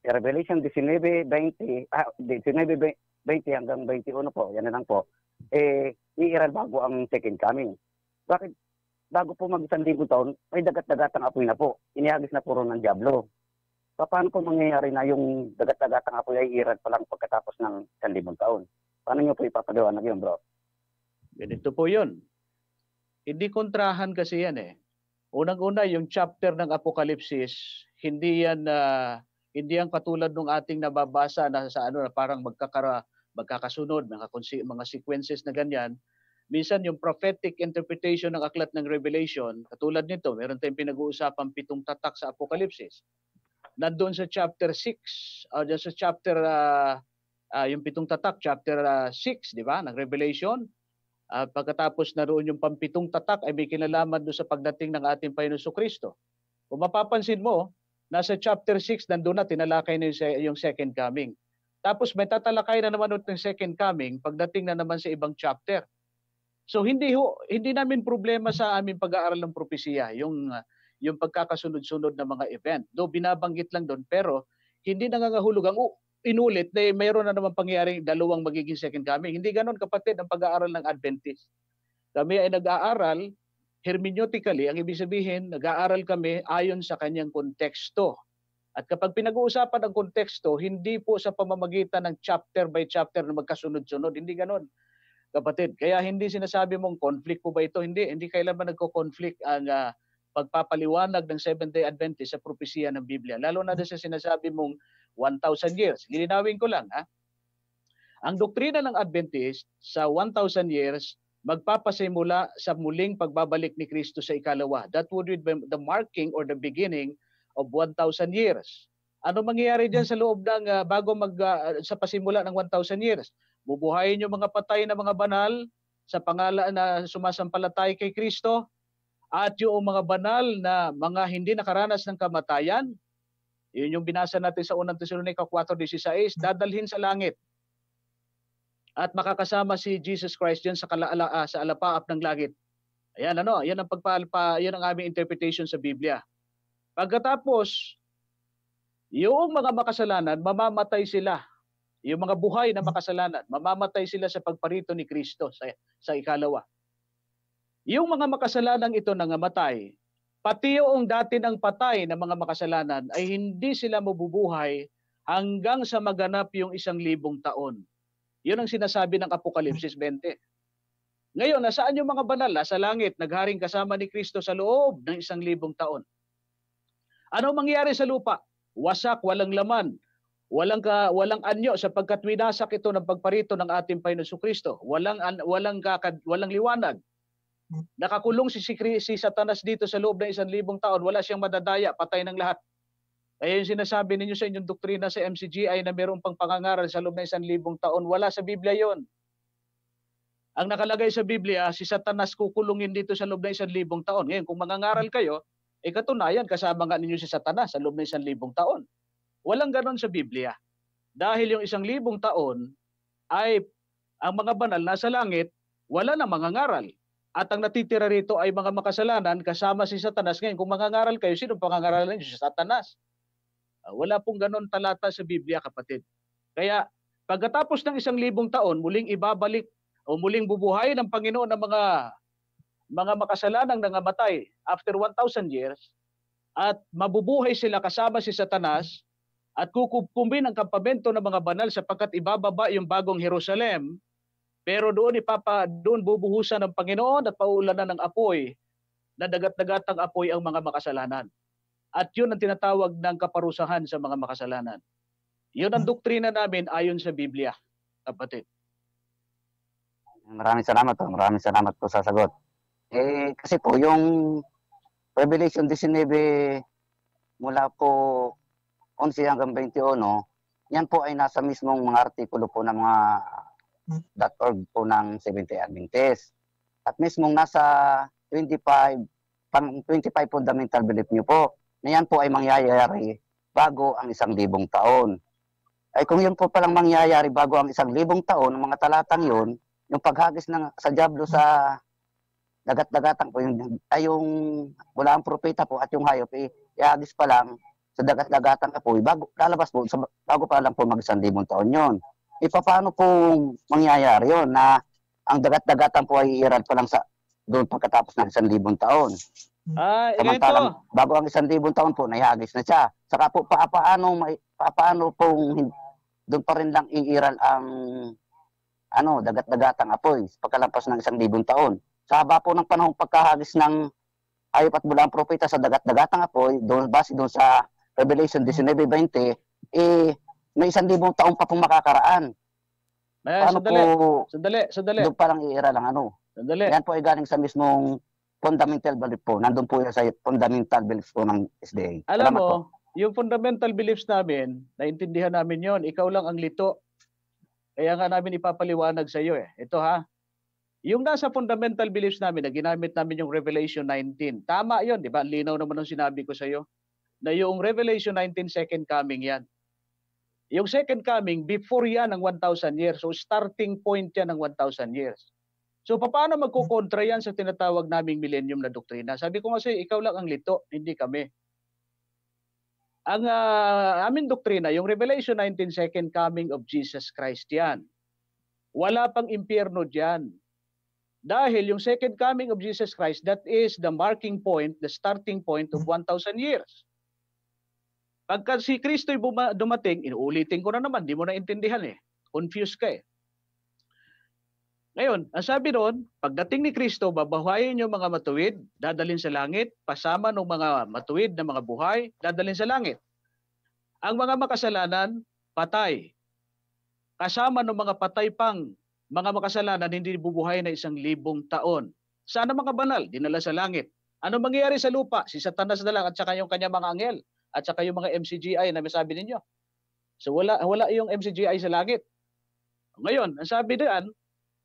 Revelation 19:20 hanggang 21 po, yan na lang po, iiran bago ang second coming. Bakit bago po mag-1,000 taon, may dagat-dagat ng apoy na po. Inihagis na puro ng Diablo. Paano po mangyayari na yung dagat-dagat ng apoy ay iiran pa lang pagkatapos ng 1,000 taon? Paano nyo po ipapaliwanag yun, bro? Ganito po yun. Hindi kontrahan kasi yan eh. Unang-una, yung chapter ng Apokalipsis, hindi yan katulad ng ating nababasa na sa na parang magkakasunod, mga sequences na ganyan. Minsan yung prophetic interpretation ng aklat ng Revelation, katulad nito, meron tayong pinag-uusapang 7 tatak sa Apokalipsis. Nandoon sa chapter 6, sa chapter, yung 7 tatak, chapter 6, di ba, ng Revelation. Pagkatapos naroon yung 7 tatak ay may kinalaman doon sa pagdating ng ating Panginoon Jesucristo. Kung mapapansin mo, nasa chapter 6, nandoon na tinalakay na yung second coming. Tapos may tatalakay na naman ng second coming pagdating na naman sa ibang chapter. So hindi namin problema sa aming pag-aaral ng propesiya, yung pagkakasunod-sunod na mga event. Do binabanggit lang doon, pero hindi nangangahulugang inulit na mayroon na naman pangyayaring dalawang magiging second coming. Hindi ganoon, kapatid, ang pag-aaral ng Adventist. Kami ay nag-aaral hermeneutically, ang ibig sabihin, nag-aaral kami ayon sa kanyang konteksto. At kapag pinag-uusapan ang konteksto, hindi po sa pamamagitan ng chapter by chapter na magkasunod-sunod. Hindi ganoon, kapatid. Kaya hindi sinasabi mong conflict po ba ito? Hindi kailanman nagko-conflict ang pagpapaliwanag ng Seventh-day Adventist sa propesiya ng Biblia. Lalo na sa sinasabi mong 1,000 years. Lilinawin ko lang, ang doktrina ng Adventist sa 1,000 years magpapasimula sa muling pagbabalik ni Kristo sa ikalawa. That would be the marking or the beginning of 1,000 years. Ano mangyayari diyan sa loob ng sa pasimula ng 1,000 years? Bubuhayin yung mga patay na mga banal sa pangalan na sumasampalatay kay Kristo, at yung mga banal na mga hindi nakaranas ng kamatayan, yun yung binasa natin sa 1 Tesalonica 4:16, dadalhin sa langit. At makakasama si Jesus Christ diyan sa alapaap ng langit. Ayan, yan ang aming interpretation sa Biblia. Pagkatapos, yung mga makasalanan, mamamatay sila. Yung mga buhay na makasalanan, mamamatay sila sa pagparito ni Kristo sa ikalawa. Yung mga makasalanang ito nangamatay, pati yung dati ng patay na mga makasalanan ay hindi sila mabubuhay hanggang sa maganap yung 1,000 taon. Yun ang sinasabi ng Apokalipsis 20. Ngayon, nasaan yung mga banal? Sa langit, nagharing kasama ni Kristo sa loob ng 1,000 taon. Ano mangyayari sa lupa? Wasak, walang laman, walang anyo sapagkat winasak ito ng pagparito ng ating Panginoon Jesucristo. Walang liwanag. Nakakulong si Satanas dito sa loob ng 1,000 taon. Wala siyang madadaya, patay ng lahat. Kaya yung sinasabi ninyo sa inyong doktrina sa MCGI na mayroong pang pangangaral sa loob ng 1,000 taon, wala sa Biblia yon. Ang nakalagay sa Biblia, si Satanas kukulungin dito sa loob ng 1,000 taon. Ngayon, kung mangangaral kayo, katunayan kasama nga ninyo si Satanas sa loob ng 1,000 taon. Walang ganon sa Biblia. Dahil yung 1,000 taon ay ang mga banal nasa langit, wala na mangangaral. At ang natitira rito ay mga makasalanan kasama si Satanas. Ngayon, kung mangangaral kayo, sino pangangaralan niyo? Si Satanas. Wala pong ganon talata sa Biblia, kapatid. Kaya pagkatapos ng 1,000 taon, muling ibabalik o muling bubuhayin ng Panginoon ng mga makasalanang nangamatay after 1,000 years, at mabubuhay sila kasama si Satanas at kukumpin ang kampamento ng mga banal sapagkat ibababa yung bagong Jerusalem. Pero doon bubuhusan ng Panginoon at pauulanan ng apoy, na dagat-dagatang apoy ang mga makasalanan. At yun ang tinatawag ng kaparusahan sa mga makasalanan. Yun ang doktrina namin ayon sa Biblia, kapatid. Maraming salamat po. Maraming salamat po sa sagot. Kasi po, yung Revelation 19 mula po 11 hanggang 21, yan po ay nasa mismong mga artikulo po ng mga .org po ng Seventh-day Adventist. At mismong nasa 25 fundamental belief nyo po, na yan po ay mangyayari bago ang 1,000 taon. Ay kung yun po palang mangyayari bago ang 1,000 taon, ang mga talatang yun, yung paghagis sa Diablo sa dagat-dagatang po, yung mula ang propeta po at yung hayop, ihagis pa lang sa dagat-dagatang po, lalabas po, bago pa lang po mag-1,000 taon yun. Paano po mangyayari yun na ang dagat-dagatang po ay iirad pa lang doon pagkatapos ng 1,000 taon? Samantalang bago ang 1,000 taon po, naihagis na siya. Saka po, paano pong doon pa rin lang iiral ang dagat-dagatang apoy pagkalampas ng 1,000 taon. Sa haba po ng panahong pagkahagis ng hayop at mula ang propeta sa dagat-dagatang apoy, base doon sa Revelation 19:20, may 1,000 taon pa pong makakaraan. Paano Sandali. doon pa lang iiral ang Sandali. Yan po ay galing sa mismong fundamental belief po. Nandun po yan sa fundamental beliefs po ng SDA. Alam mo, yung fundamental beliefs namin, naintindihan namin yon. Ikaw lang ang lito. Kaya nga namin ipapaliwanag sa iyo eh. Ito ha. Yung nasa fundamental beliefs namin na ginamit namin yung Revelation 19. Tama yon, di ba? Linaw naman ang sinabi ko sa iyo. Na yung Revelation 19 second coming yan. Yung second coming, before yan ng 1,000 years. So starting point yan ng 1,000 years. So paano magkukontra yan sa tinatawag naming millennium na doktrina? Sabi ko kasi, ikaw lang ang lito, hindi kami. Ang aming doktrina, yung Revelation 19 second coming of Jesus Christ yan. Wala pang impyerno dyan. Dahil yung second coming of Jesus Christ, that is the marking point, the starting point of 1,000 years. Pagka si Kristo'y dumating, inuulitin ko na naman, di mo na intindihan eh. Confused ka eh. Ngayon, ang sabi doon, pagdating ni Kristo, babahuayin yung mga matuwid, dadalhin sa langit, kasama ng mga matuwid na mga buhay, dadalhin sa langit. Ang mga makasalanan, patay. Kasama ng mga patay pang mga makasalanan, hindi bubuhay na 1,000 taon. Sana mga banal, dinala sa langit. Ano mangyayari sa lupa? Si Satanas na lang at saka yung kanya mga anghel at saka yung mga MCGI na masabi ninyo. So wala yung MCGI sa langit. Ngayon, ang sabi diyan,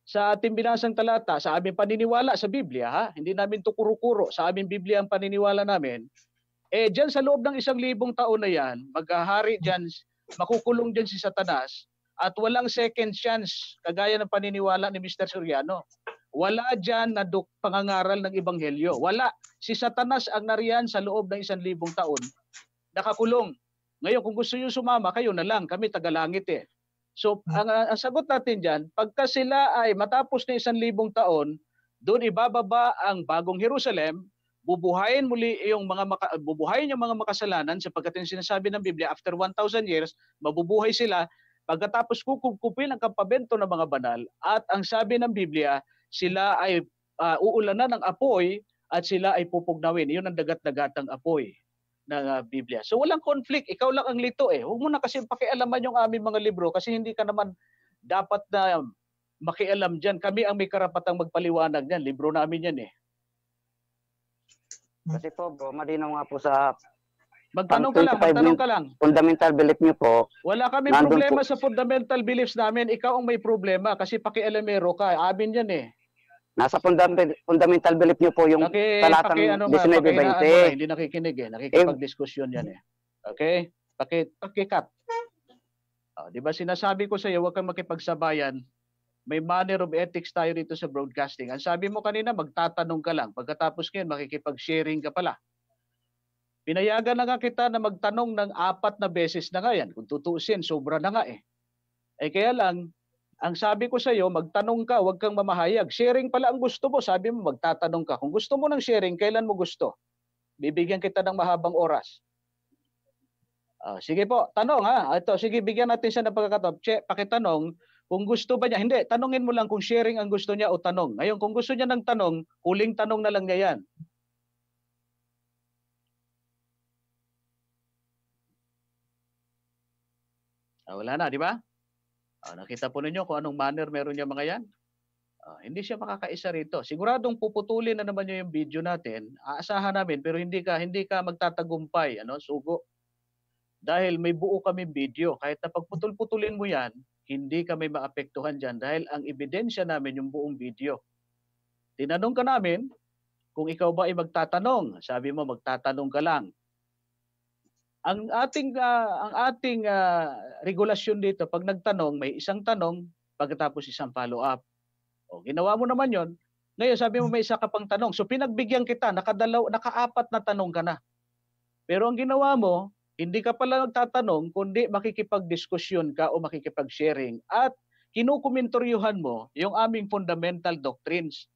sa ating binasang talata, sa aming paniniwala sa Biblia, ha? Hindi namin to kuro-kuro, sa aming Biblia ang paniniwala namin, dyan sa loob ng 1,000 taon na yan, maghahari dyan, makukulong dyan si Satanas, at walang second chance, kagaya ng paniniwala ni Mr. Soriano. Wala dyan na pangangaral ng Ebanghelyo. Wala. Si Satanas ang nariyan sa loob ng 1,000 taon, nakakulong. Ngayon, kung gusto nyo sumama, kayo na lang, kami tagalangit eh. So, ang sagot natin dyan, pagka sila ay matapos na 1,000 taon, doon ibababa ang bagong Jerusalem, bubuhayin yung mga makasalanan sapagkat yung sinasabi ng Biblia, after 1,000 years, mabubuhay sila, pagkatapos kukupin ang kampamento ng mga banal, at ang sabi ng Biblia, sila ay uulanan ng apoy at sila ay pupugnawin. Yun ang dagat-dagatang apoy ng Biblia. So walang conflict, ikaw lang ang lito eh. Huwag mo na kasi pakialaman yung aming mga libro kasi hindi ka naman dapat na makialam dyan. Kami ang may karapatang magpaliwanag dyan. Libro namin yan eh. Kasi po bro, malinaw nga po sa magtanong ka lang. Fundamental belief niyo po. Wala kami problema sa fundamental beliefs namin. Ikaw ang may problema kasi pakialamero ka. Amin yan eh. Nasa fundamental belief niyo po yung talatang 19:20. Hindi nakikinig eh. Nakikipag-diskusyon yan eh. Okay? Pakikat. Di ba sinasabi ko sa iyo, huwag kang makipagsabayan May manner of ethics tayo dito sa broadcasting. Ang sabi mo kanina, magtatanong ka lang. Pagkatapos ngayon, makikipag-sharing ka pala. Pinayagan na nga kita na magtanong ng 4 na beses na nga yan. Kung tutuusin, sobra na nga eh. Eh kaya lang, ang sabi ko sa iyo, magtanong ka, huwag kang mamahayag. Sharing pala ang gusto mo. Sabi mo, magtatanong ka. Kung gusto mo ng sharing, kailan mo gusto? Bibigyan kita ng mahabang oras. Sige po, tanong ha. Ito, sige, bigyan natin siya ng pagkakataon. Pakitanong, kung gusto ba niya, hindi, tanungin mo lang kung sharing ang gusto niya o tanong. Ngayon, kung gusto niya ng tanong, huling tanong na lang niya yan. Wala na, di ba? Nakita po ninyo kung anong manner meron niya mga yan. Hindi siya makakaisa rito. Siguradong puputulin na naman niya yung video natin. Aasahan namin, pero hindi ka magtatagumpay, sugo. Dahil may buo kami video. Kahit na pagputol-putulin mo yan, hindi kami maapektuhan dyan dahil ang ebidensya namin yung buong video. Tinanong ka namin kung ikaw ba ay magtatanong. Sabi mo, magtatanong ka lang. Ang ating regulasyon dito, pag nagtanong, may isang tanong, pagkatapos isang follow-up. Ginawa mo naman yon. Ngayon, sabi mo may isa ka pang tanong. So pinagbigyan kita, naka-4 na tanong ka na. Pero ang ginawa mo, hindi ka pala nagtatanong, kundi makikipag-diskusyon ka o makikipag-sharing at kinukumentoryuhan mo yung aming fundamental doctrines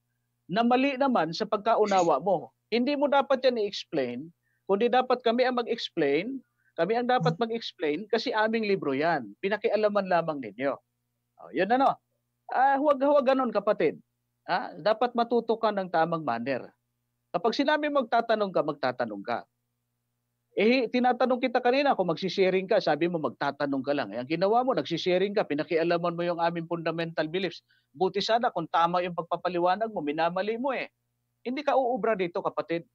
na mali naman sa pagkaunawa mo. Hindi mo dapat yan i-explain, kundi dapat kami ang mag-explain, kasi aming libro yan. Pinakialaman lamang ninyo. Yun huwag ganun kapatid. Dapat matuto ka ng tamang manner. Kapag sinabi magtatanong ka. Tinatanong kita kanina kung magsisharing ka, sabi mo magtatanong ka lang. Ang ginawa mo, nagsisharing ka, pinakialaman mo yung aming fundamental beliefs. Buti sana kung tama yung pagpapaliwanag mo, minamali mo eh. Hindi ka uubra dito kapatid.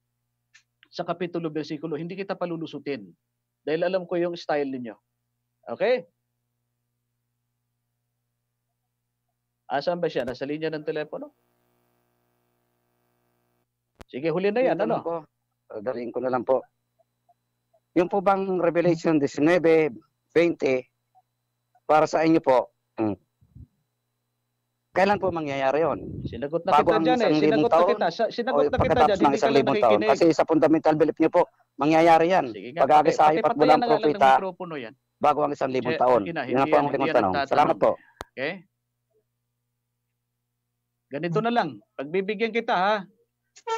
Sa kapitulo, versikulo, hindi kita palulusutin. Dahil alam ko yung style ninyo. Okay? Asan ba siya? Nasa linya ng telepono? Sige, huli na yan. Daliin ko na lang po. Yung po bang Revelation 19:20 para sa inyo po, kailan po mangyayari yon? Sinagot na kita dyan eh. Sinagot na kita dyan. Hindi ka lang nakikinig. Kasi sa fundamental belief nyo po, mangyayari yan. Pag-agasahin at bulang propeta bago ang 1,000 taon. Yan po ang limang tanong. Salamat po. Okay? Ganito na lang. Pagbibigyan kita ha.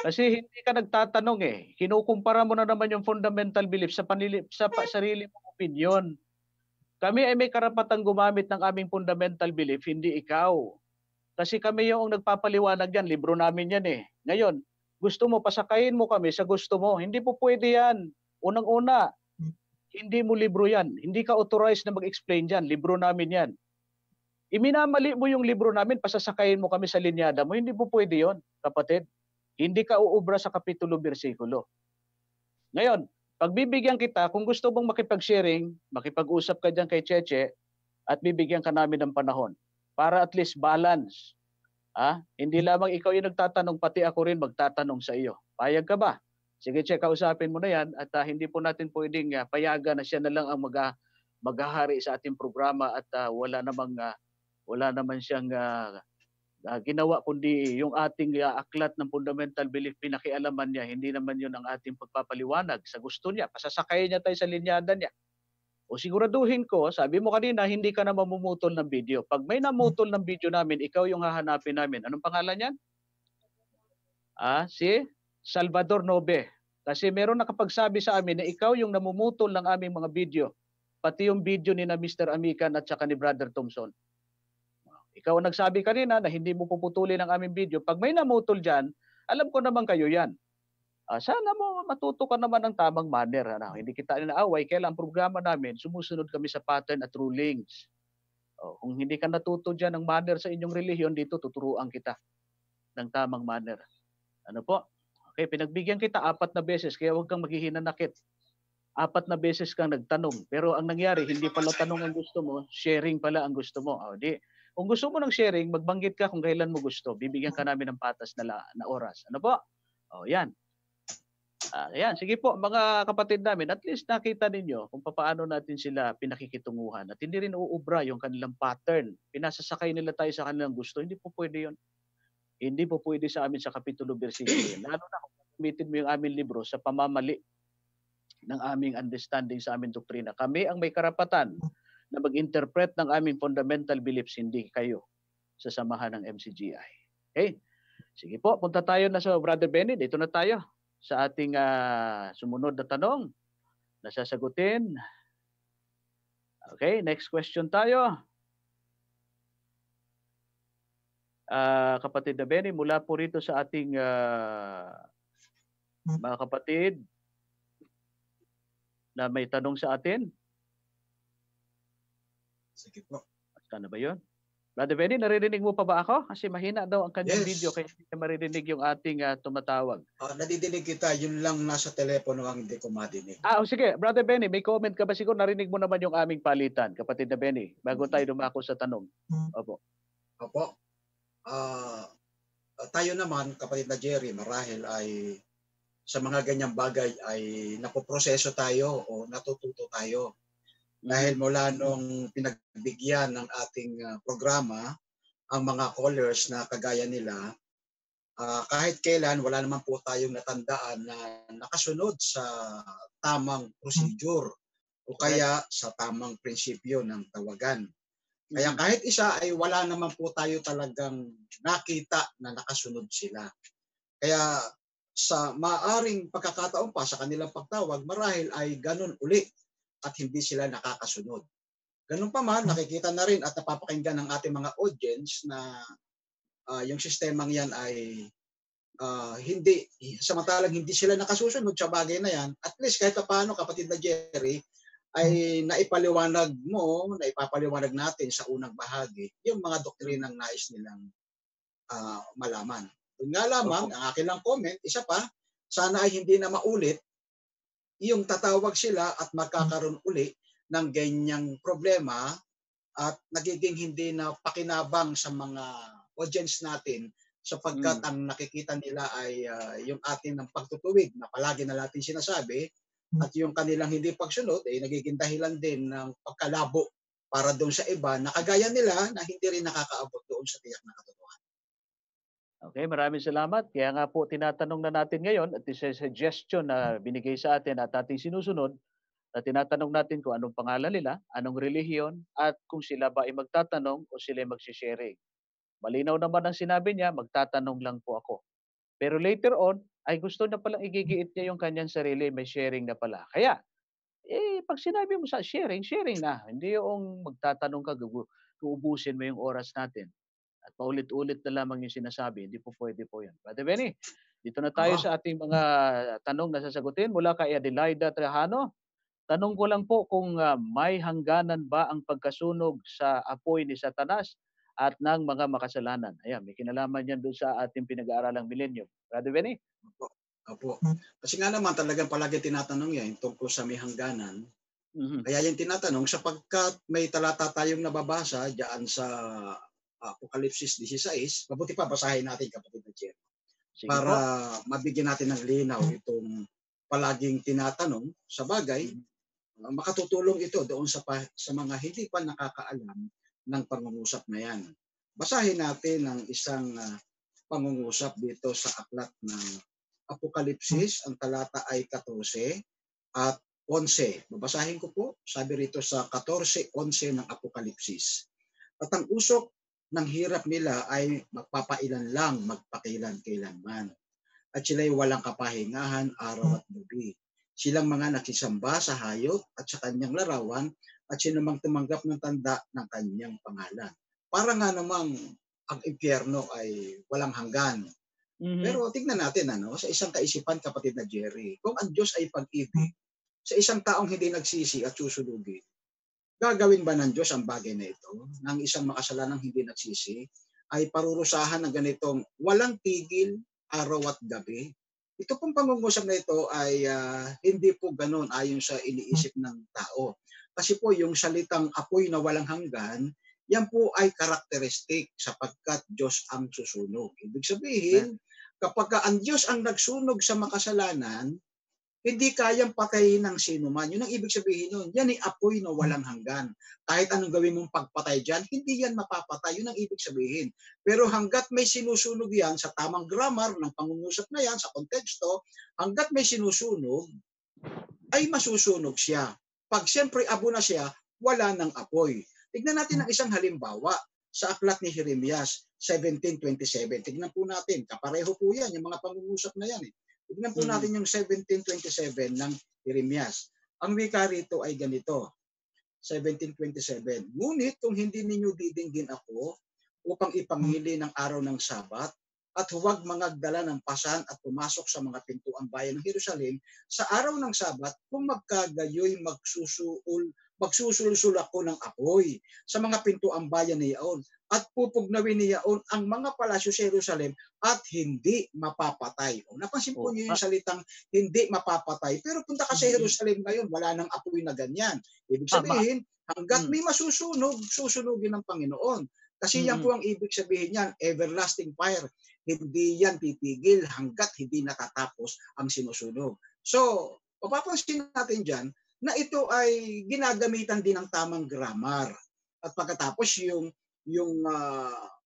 Kasi hindi ka nagtatanong eh. Kinukumpara mo na naman yung fundamental belief sa sarili mong opinion. Kami ay may karapatang gumamit ng aming fundamental belief, hindi ikaw. Kasi kami yung nagpapaliwanag yan. Libro namin yan eh. Ngayon, gusto mo, pasakayin mo kami sa gusto mo. Hindi po pwede yan. Unang-una, hindi mo libro yan. Hindi ka authorized na mag-explain yan. Libro namin yan. Iminamali mo yung libro namin, pasasakayin mo kami sa linyada mo. Hindi po pwede yon, kapatid. Hindi ka uubra sa kapitulo, bersikulo. Ngayon, pagbibigyan kita, kung gusto mong makipag-sharing, makipag-usap ka dyan kay Cheche at bibigyan ka namin ng panahon para at least balance. Hindi lamang ikaw yung nagtatanong, pati ako rin magtatanong sa iyo. Payag ka ba? Sige, Che, kausapin mo na yan at hindi po natin pwedeng payagan na siya na lang ang maghahari sa ating programa at wala naman siyang ginawa kundi yung ating aklat ng fundamental belief, pinakialaman niya, hindi naman yun ang ating pagpapaliwanag sa gusto niya. Pasasakayin niya tayo sa linyada niya. O siguraduhin ko, sabi mo kanina, hindi ka na mamumutol ng video. Pag may namutol ng video namin, ikaw yung hahanapin namin. Anong pangalan niyan? Si Salvador Nobe. Kasi meron nakapagsabi sa amin na ikaw yung namumutol ng aming mga video. Pati yung video ni na Mr. Amican at saka ni Brother Thompson. Ikaw ang nagsabi kanina na hindi mo puputulin ang aming video. Pag may namutol dyan, alam ko naman kayo yan. Sana mo matuto ka naman ng tamang manner. Hindi kita inaaway. Kaya ang programa namin, sumusunod kami sa pattern at rulings. Kung hindi ka natuto dyan ng manner sa inyong relihiyon, dito tuturuan kita ng tamang manner. Ano po? Okay, pinagbigyan kita 4 na beses, kaya huwag kang maghihinanakit. 4 na beses kang nagtanong. Pero ang nangyari, hindi pala tanong ang gusto mo, sharing pala ang gusto mo. Kung gusto mo ng sharing, magbanggit ka kung kailan mo gusto. Bibigyan ka namin ng patas na oras. Ano po? Yan. Ayan, sige po mga kapatid namin, at least nakita ninyo kung paano natin sila pinakikitunguhan at hindi rin uubra yung kanilang pattern. Pinasasakay nila tayo sa kanilang gusto. Hindi po pwede yun. Hindi po pwede sa amin sa kapitulo versikulo yun. Lalo na kung gamitin mo yung aming libro sa pamamali ng aming understanding sa aming doktrina. Kami ang may karapatan na mag-interpret ng aming fundamental beliefs, hindi kayo sa samahan ng MCGI. Okay? Sige po, punta tayo na sa Brother Benny. Dito na tayo sa ating sumunod na tanong na sasagutin. Okay, next question tayo. Kapatid na Benny, mula po rito sa ating mga kapatid na may tanong sa atin. Sige po. Saan na ba yun? Brother Benny, naririnig mo pa ba ako? Kasi mahina daw ang kanyang Yes. video kaya hindi ka maririnig yung ating tumatawag. Nadidinig kita, yun lang nasa telepono ang hindi ko madinig. Sige. Brother Benny, may comment ka ba? Siguro narinig mo naman yung aming palitan, kapatid na Benny, bago tayo dumako sa tanong. Opo. Opo. Tayo naman, kapatid na Jerry, marahil ay sa mga ganyang bagay ay napoproseso tayo o natututo tayo. Dahil mula nung pinagbigyan ng ating programa, ang mga callers na kagaya nila, kahit kailan wala naman po tayong natandaan na nakasunod sa tamang procedure o kaya sa tamang prinsipyo ng tawagan. Kaya kahit isa ay wala naman po tayo talagang nakita na nakasunod sila. Kaya sa maaring pagkakataon pa sa kanilang pagtawag, marahil ay ganun uli at hindi sila nakakasunod. Ganun pa man, nakikita na rin at napapakinggan ng ating mga audience na yung sistemang yan ay hindi, samantalang hindi sila nakasusunod sa bagay na yan, at least kahit paano, kapatid na Jerry, ay naipaliwanag mo, naipapaliwanag natin sa unang bahagi, yung mga doktrinang nais nilang malaman. Kung nga lamang, ang akin lang comment, isa pa, sana ay hindi na maulit yung tatawag sila at magkakaroon uli ng ganyang problema at nagiging hindi na pakinabang sa mga audience natin sapagkat ang nakikita nila ay yung atin ng pagtutuwid na palagi na natin sinasabi at yung kanilang hindi pagsunod ay nagiging dahilan din ng pagkalabo para doon sa iba na kagaya nila na hindi rin nakakaabot doon sa tiyak na katotohanan. Okay, maraming salamat. Kaya nga po tinatanong na natin ngayon at isa suggestion na binigay sa atin at ating sinusunod na tinatanong natin kung anong pangalan nila, anong relihiyon at kung sila ba ay magtatanong o sila ay magsisharing. Malinaw naman ang sinabi niya, magtatanong lang po ako. Pero later on, ay gusto na palang igigiit niya yung kanyang sarili, may sharing na pala. Kaya, pag sinabi mo sa sharing, sharing na. Hindi yung magtatanong ka, uubusin mo yung oras natin. At paulit-ulit na lamang yung sinasabi, hindi po pwede po yan. Brother Benny, dito na tayo sa ating mga tanong na sasagutin mula kay Adelaida Trajano. Tanong ko lang po kung may hangganan ba ang pagkasunog sa apoy ni Satanas at ng mga makasalanan. Ayan, may kinalaman yan doon sa ating pinag-aaralang millennium. Brother Benny? Opo. Kasi nga naman talagang palagi tinatanong yan tungkol sa may hangganan. Kaya yung tinatanong sapagkat may talata tayong nababasa diyan sa Apokalipsis 16, mabuti pa basahin natin, kapatid na Jerry, para mabigyan natin ng linaw itong palaging tinatanong sa bagay. Makatutulong ito doon sa mga hindi pa nakakaalam ng pangungusap na yan. Basahin natin ang isang pangungusap dito sa aklat ng Apokalipsis. Ang talata ay 14 at 11. Babasahin ko po, sabi rito sa 14:11 ng Apokalipsis. At ang usok ng hirap nila ay magpapailan lang, magpakilan-kailanman. At sila'y walang kapahingahan araw at gabi. Silang mga nagsisamba sa hayop at sa kanyang larawan at sinumang tumanggap ng tanda ng kanyang pangalan. Para nga namang ang impyerno ay walang hanggan. Pero tingnan natin sa isang kaisipan, kapatid na Jerry, kung ang Diyos ay pag-ibig, sa isang taong hindi nagsisi at susunugin, gagawin ba ng Diyos ang bagay na ito? Nang isang makasalanang hindi nagsisi ay parurusahan ng ganitong walang tigil araw at gabi? Ito pong pangungusap na ito ay hindi po ganun ayon sa iniisip ng tao. Kasi po yung salitang apoy na walang hanggan, yan po ay karakteristik sapagkat Diyos ang susunog. Ibig sabihin, kapag ang Diyos ang nagsunog sa makasalanan, hindi kayang patayin ng sino man. Yun ang ibig sabihin nun. Yan ay apoy na walang hanggan. Kahit anong gawin mong pagpatay dyan, hindi yan mapapatay. Yun ang ibig sabihin. Pero hanggat may sinusunog yan sa tamang grammar ng pangungusap na yan, sa konteksto, hanggat may sinusunog, ay masusunog siya. Pag siyempre abo na siya, wala ng apoy. Tignan natin ang isang halimbawa sa aklat ni Jeremias 17:27. Tignan po natin, kapareho po yan, yung mga pangungusap na yan. Tignan po natin yung 17:27 ng Jeremias. Ang wika rito ay ganito, 17:27. Ngunit kung hindi ninyo didinggin ako upang ipangili ng araw ng Sabat, at huwag magdala ng pasan at pumasok sa mga pintuang bayan ng Jerusalem sa araw ng Sabat, kung magkagayoy magsusulsul ako ng apoy sa mga pintuang bayan niyaon at pupugnawin niyaon ang mga palasyo sa Jerusalem at hindi mapapatay. O, napansin po niyo yung salitang hindi mapapatay, pero punta ka sa Jerusalem ngayon, wala nang apoy na ganyan. Ibig sabihin, hanggat may masusunog, susunugin ng Panginoon. Kasi yan po ang ibig sabihin niyan, everlasting fire. Hindi yan titigil hanggat hindi natatapos ang sinusunog. So, papapansin natin dyan na ito ay ginagamitan din ng tamang grammar. At pagkatapos yung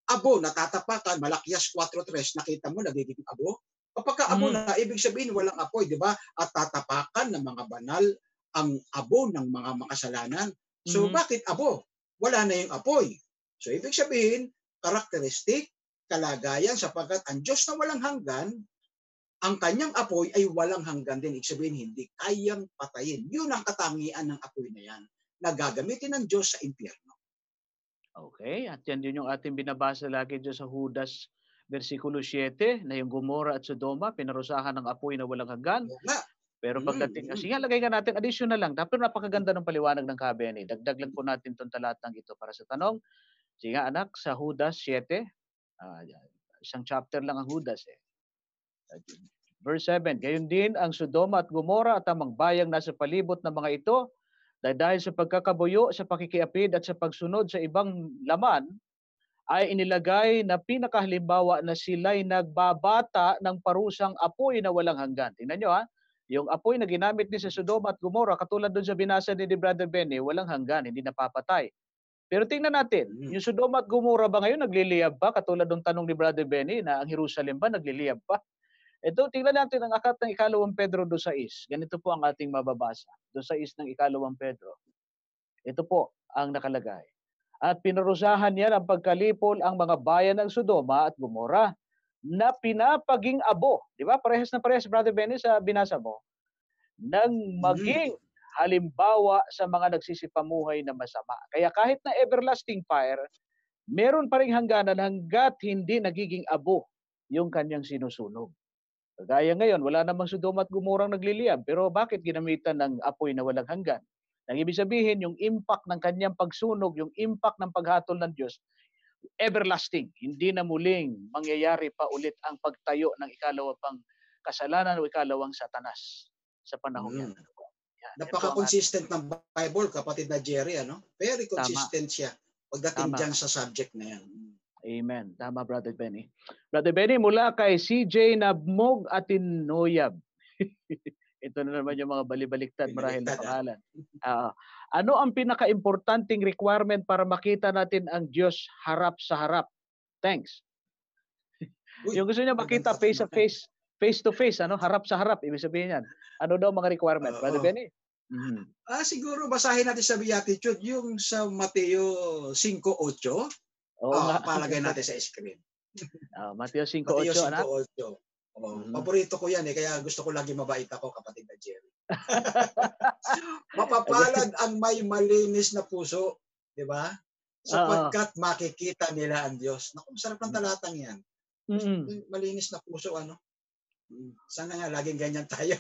abo na tatapakan, Malakias 4:3, nakita mo, nagiging abo. Kapag abo na, ibig sabihin walang apoy, di ba? At tatapakan ng mga banal ang abo ng mga makasalanan. So, bakit abo? Wala na yung apoy. So, ibig sabihin, karakteristik, kalagayan, sapagkat ang Diyos na walang hanggan, ang kanyang apoy ay walang hanggan din. Ibig sabihin, hindi kayang patayin. Yun ang katangian ng apoy na yan, na gagamitin ng Diyos sa impyerno. Okay, at yan din yung ating binabasa lagi dyan sa Judas, versikulo 7, na yung Gomora at Sodoma, pinarusahan ng apoy na walang hanggan. Pero pagdating, sige nga, lagay ka natin, additional lang. Dapat napakaganda ng paliwanag ng KBN. Dagdag lang po natin itong talatang ito para sa tanong. Sige nga anak, sa Judas 7, isang chapter lang ang Judas Verse 7, gayon din ang Sodoma at Gomora at ang mga bayang nasa palibot ng mga ito, dahil sa pagkakabuyo, sa pakikiapid at sa pagsunod sa ibang laman, ay inilagay na pinakahalimbawa na sila'y nagbabata ng parusang apoy na walang hanggan. Tingnan nyo yung apoy na ginamit ni sa Sodoma at Gomora, katulad doon sa binasa ni Brother Benny, walang hanggan, hindi napapatay. Pero tingnan natin, yung Sodoma at Gomora ba ngayon nagliliyab pa? Katulad ng tanong ni Brother Benny na ang Jerusalem ba nagliliyab pa? Ito, tingnan natin ang aklat ng Ikalawang Pedro 2:6. Ganito po ang ating mababasa. 2:6 ng Ikalawang Pedro. Ito po ang nakalagay. At pinarusahan niya ng pagkalipol ang mga bayan ng Sodoma at Gomora na pinapaging abo. Di ba? Parehas na parehas, Brother Benny, sa binasa mo. Nang maging halimbawa sa mga nagsisipamuhay na masama. Kaya kahit na everlasting fire, meron pa ring hangganan hanggat hindi nagiging abo yung kanyang sinusunog. Kagaya ngayon, wala namang Sodoma at Gomorang nagliliyab, pero bakit ginamitan ng apoy na walang hanggan? Ang ibig sabihin, yung impact ng kanyang pagsunog, yung impact ng paghatol ng Diyos, everlasting. Hindi na muling mangyayari pa ulit ang pagtayo ng ikalawang pang kasalanan o ikalawang satanas sa panahon yan. Napaka-consistent ng Bible, kapatid na Jerry, ano? Very consistent siya pagdating dyan sa subject na yan. Amen. Tama, Brother Benny. Brother Benny, mula kay CJ Nabmog Atinoyab. Ito na naman yung mga balibaliktad marahil na pangalan. Ano ang pinaka-importanting requirement para makita natin ang Diyos harap sa harap? Thanks. Yung gusto niya makita face to face, harap sa harap, ibig sabihin yan. Ano daw mga requirement, Brother Benny? Siguro basahin natin sa Beatitude yung sa Mateo 5:8. Palagay natin sa screen. Mateo 5:8, anak? Paborito ko yan kaya gusto ko lagi mabait ako, kapatid na Jerry. Mapapalad ang may malinis na puso, di ba? Sapagkat makikita nila ang Diyos. Naku, masarap ng talatang yan. Malinis na puso, sana nga laging ganyan tayo.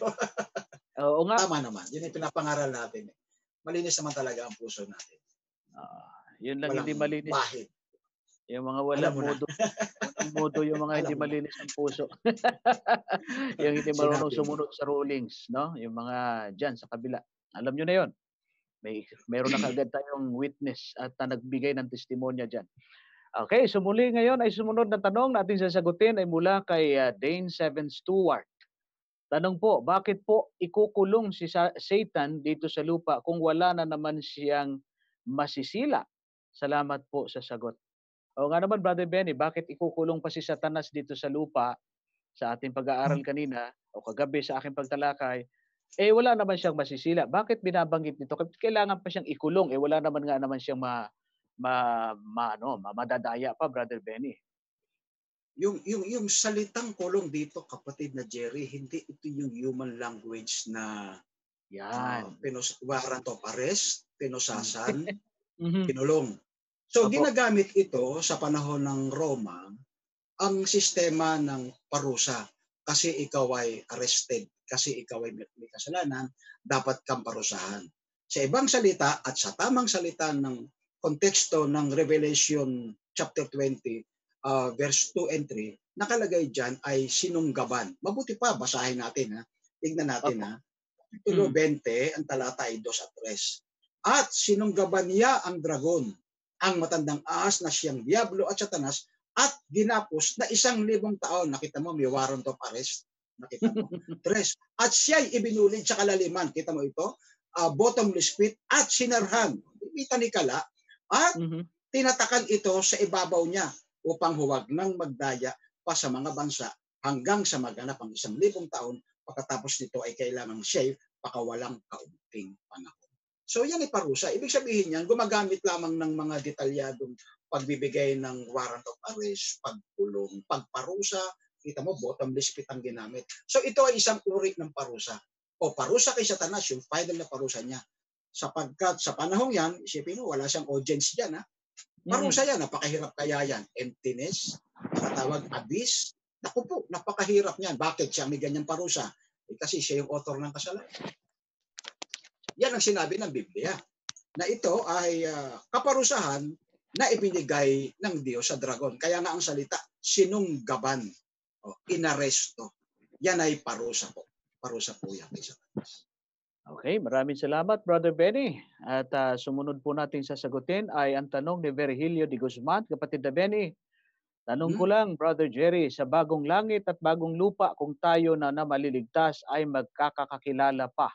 Oo nga. Tama naman. Yun yung pinapangaral natin. Malinis naman talaga ang puso natin. Yun lang hindi malinis. Bahid. Yung mga walang modo, yung mga hindi malinis ang puso. Yung hindi marunong sumunod sa rulings, no? Yung mga dyan sa kabila. Alam nyo na yon. Meron na kagad tayong witness at nagbigay ng testimonya dyan. Okay, so muli ngayon ay sumunod na tanong natin sasagutin ay mula kay Dane Seven Stewart. Tanong po, bakit po ikukulong si Satan dito sa lupa kung wala na naman siyang masisila? Salamat po sa sagot. O nga naman, Brother Benny, bakit ikukulong pa si Satanas dito sa lupa sa ating pag-aaral kanina o kagabi sa aking pagtalakay? Eh wala naman siyang masisila. Bakit binabanggit nito? Kailangan pa siyang ikulong. Eh wala naman nga naman siyang madadaya pa, Brother Benny. Yung salitang kulong dito, kapatid na Jerry, hindi ito yung human language na Yan. warrant of arrest, pinusasan, Mhm. kinulong. So Opo. ginagamit ito sa panahon ng Roma ang sistema ng parusa. Kasi ikaw ay arrested, kasi ikaw ay may kasalanan, dapat kang parusahan. Sa ibang salita at sa tamang salita ng konteksto ng Revelation chapter 20, verse 2 and 3, nakalagay dyan ay sinunggaban. Mabuti pa, basahin natin. Tignan natin. Kapitulo 20, ang talata ay 2 at 3. At sinunggaban niya ang dragon, ang matandang ahas na siyang Diablo at Satanas, at ginapos na 1,000 taon. Nakita mo, may warrant of arrest. Nakita mo. 3. At siya'y ibinulid sa kalaliman. Kita mo ito? Bottomless pit at sinarhan. May tanikala. At tinatakan ito sa ibabaw niya upang huwag nang magdaya pa sa mga bansa hanggang sa maganap ang 1,000 taon. Pagkatapos nito ay kailangang siya'y pakawalang kaunting panahon. So yan ay parusa. Ibig sabihin yan, gumagamit lamang ng mga detalyadong pagbibigay ng warrant of arrest, pagkulong, pagparusa. Kita mo, bottomless pit ang ginamit. So ito ay isang uri ng parusa. O parusa kay Satanas, yung final na parusa niya. Sapagkat sa panahong yan, isipin mo, wala siyang audience dyan. Parusa yan, napakahirap kaya yan. Emptiness, nakatawag abyss. Naku po, napakahirap niyan. Bakit siya may ganyang parusa? Kasi siya yung author ng kasalanan. Yan ang sinabi ng Biblia. Na ito ay kaparusahan na ibinigay ng Diyos sa dragon. Kaya nga ang salita, sinunggaban, inaresto. Yan ay parusa po. Parusa po yan kay Satanas. Okay, maraming salamat, Brother Benny. At sumunod po natin sasagutin ay ang tanong ni Virgilio de Guzman. Kapatid na Benny, tanong ko lang, Brother Jerry, sa bagong langit at bagong lupa, kung tayo na maliligtas ay magkakakilala pa.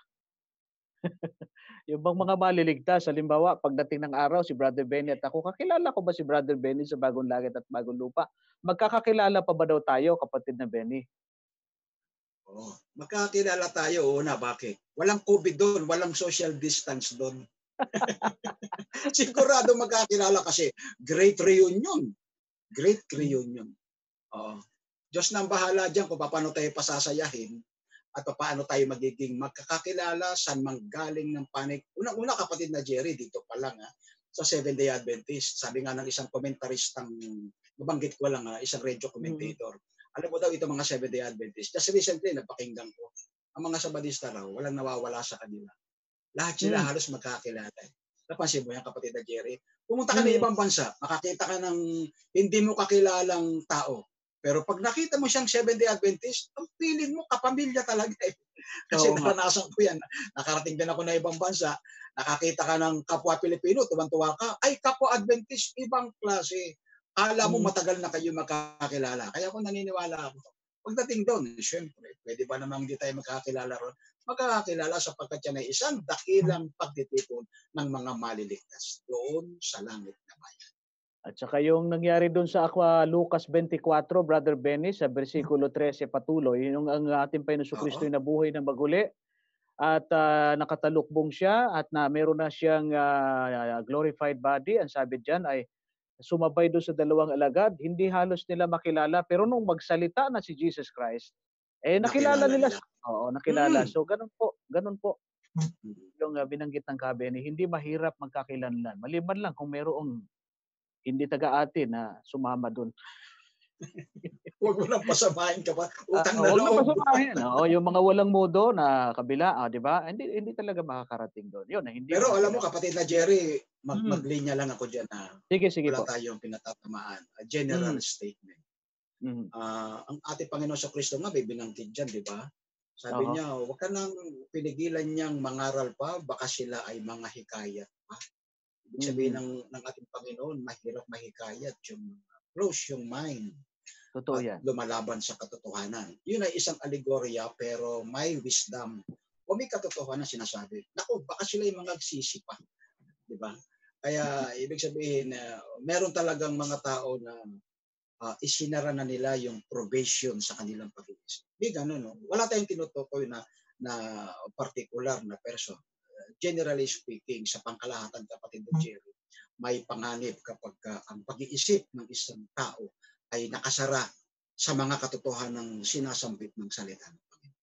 Yung bang mga maliligtas, halimbawa, pagdating ng araw, si Brother Benny at ako, kakilala ko ba si Brother Benny sa bagong langit at bagong lupa? Magkakakilala pa ba daw tayo, kapatid na Benny? Magkakilala tayo, una, bakit? Walang COVID doon, walang social distance doon. Sigurado magkakilala kasi great reunion. Great reunion. Diyos nang bahala dyan kung paano tayo pasasayahin at paano tayo magiging magkakakilala, saan manggaling ng panig. Unang-una, kapatid na Jerry, dito pa lang sa Seventh-day Adventist. Sabi nga ng isang komentaristang, mabanggit ko lang, isang radio commentator. Alam mo daw ito mga Seventh-day Adventist. Just recently, napakinggan ko. Ang mga Sabadista raw, walang nawawala sa kanila. Lahat sila halos magkakilala. Napansin mo yan, kapatid na Jerry? Pumunta ka ng ibang bansa, makakita ka ng hindi mo kakilalang tao. Pero pag nakita mo siyang Seventh-day Adventist, ang feeling mo kapamilya talaga eh. Kasi naranasan ko yan. Nakarating din ako na ibang bansa, nakakita ka ng kapwa Pilipino, tuwan-tuwa ka, ay kapwa Adventist, ibang klase. Kala mo matagal na kayo magkakilala. Kaya ako naniniwala ako. Pagdating doon, syempre, pwede ba namang hindi tayo magkakilala ron? Magkakilala sapagkat yan ay isang dakilang pagtitipon ng mga maliligtas doon sa langit na bayan. At saka yung nangyari doon sa Lucas 24, Brother Benny, sa versikulo 13 patuloy, yung ang ating Panginoon Kristo na buhay na maguli at nakatalukbong siya at na meron na siyang glorified body. Ang sabi diyan ay sumabay doon sa dalawang alagad, hindi halos nila makilala, pero nung magsalita na si Jesus Christ, nakilala nila. Oo, nakilala. So ganun po. Yung binanggit ng Benny, hindi mahirap magkakilanlan. Maliban lang kung mayroong hindi taga-atin na sumama doon. Huwag mo nang pasamahin ka pa. Utang na loob. Huwag pasamahin. Yung mga walang mudo na kabila, di ba? Hindi talaga makakarating doon. Yun, hindi. Pero alam mo, kapatid na Jerry, maglinya lang ako dyan na sige wala po. tayong pinatatamaan. A general statement. Ang ating Panginoon sa Kristo nga, may binanggit dyan, di ba? Sabi niya, huwag ka nang pinigilan niyang mangaral pa, baka sila ay mga hikayat pa. Ibig sabihin ng ating Panginoon, mahirap mahikayat yung close yung mind. Totoo at yan. lumalaban sa katotohanan. Yun ay isang alegorya pero may wisdom o may katotohanan sinasabi. Naku, baka sila yung mga nagsisi pa. Di ba? Kaya ibig sabihin, meron talagang mga tao na isinara na nila yung probation sa kanilang pag-iisip. Di ganun, no? Wala tayong tinutukoy na particular na person. Generally speaking, sa pangkalahatan, kapatid ng Jerry, may panganib kapag ang pag-iisip ng isang tao ay nakasara sa mga katotohanan ng sinasambit ng salita ng Panginoon.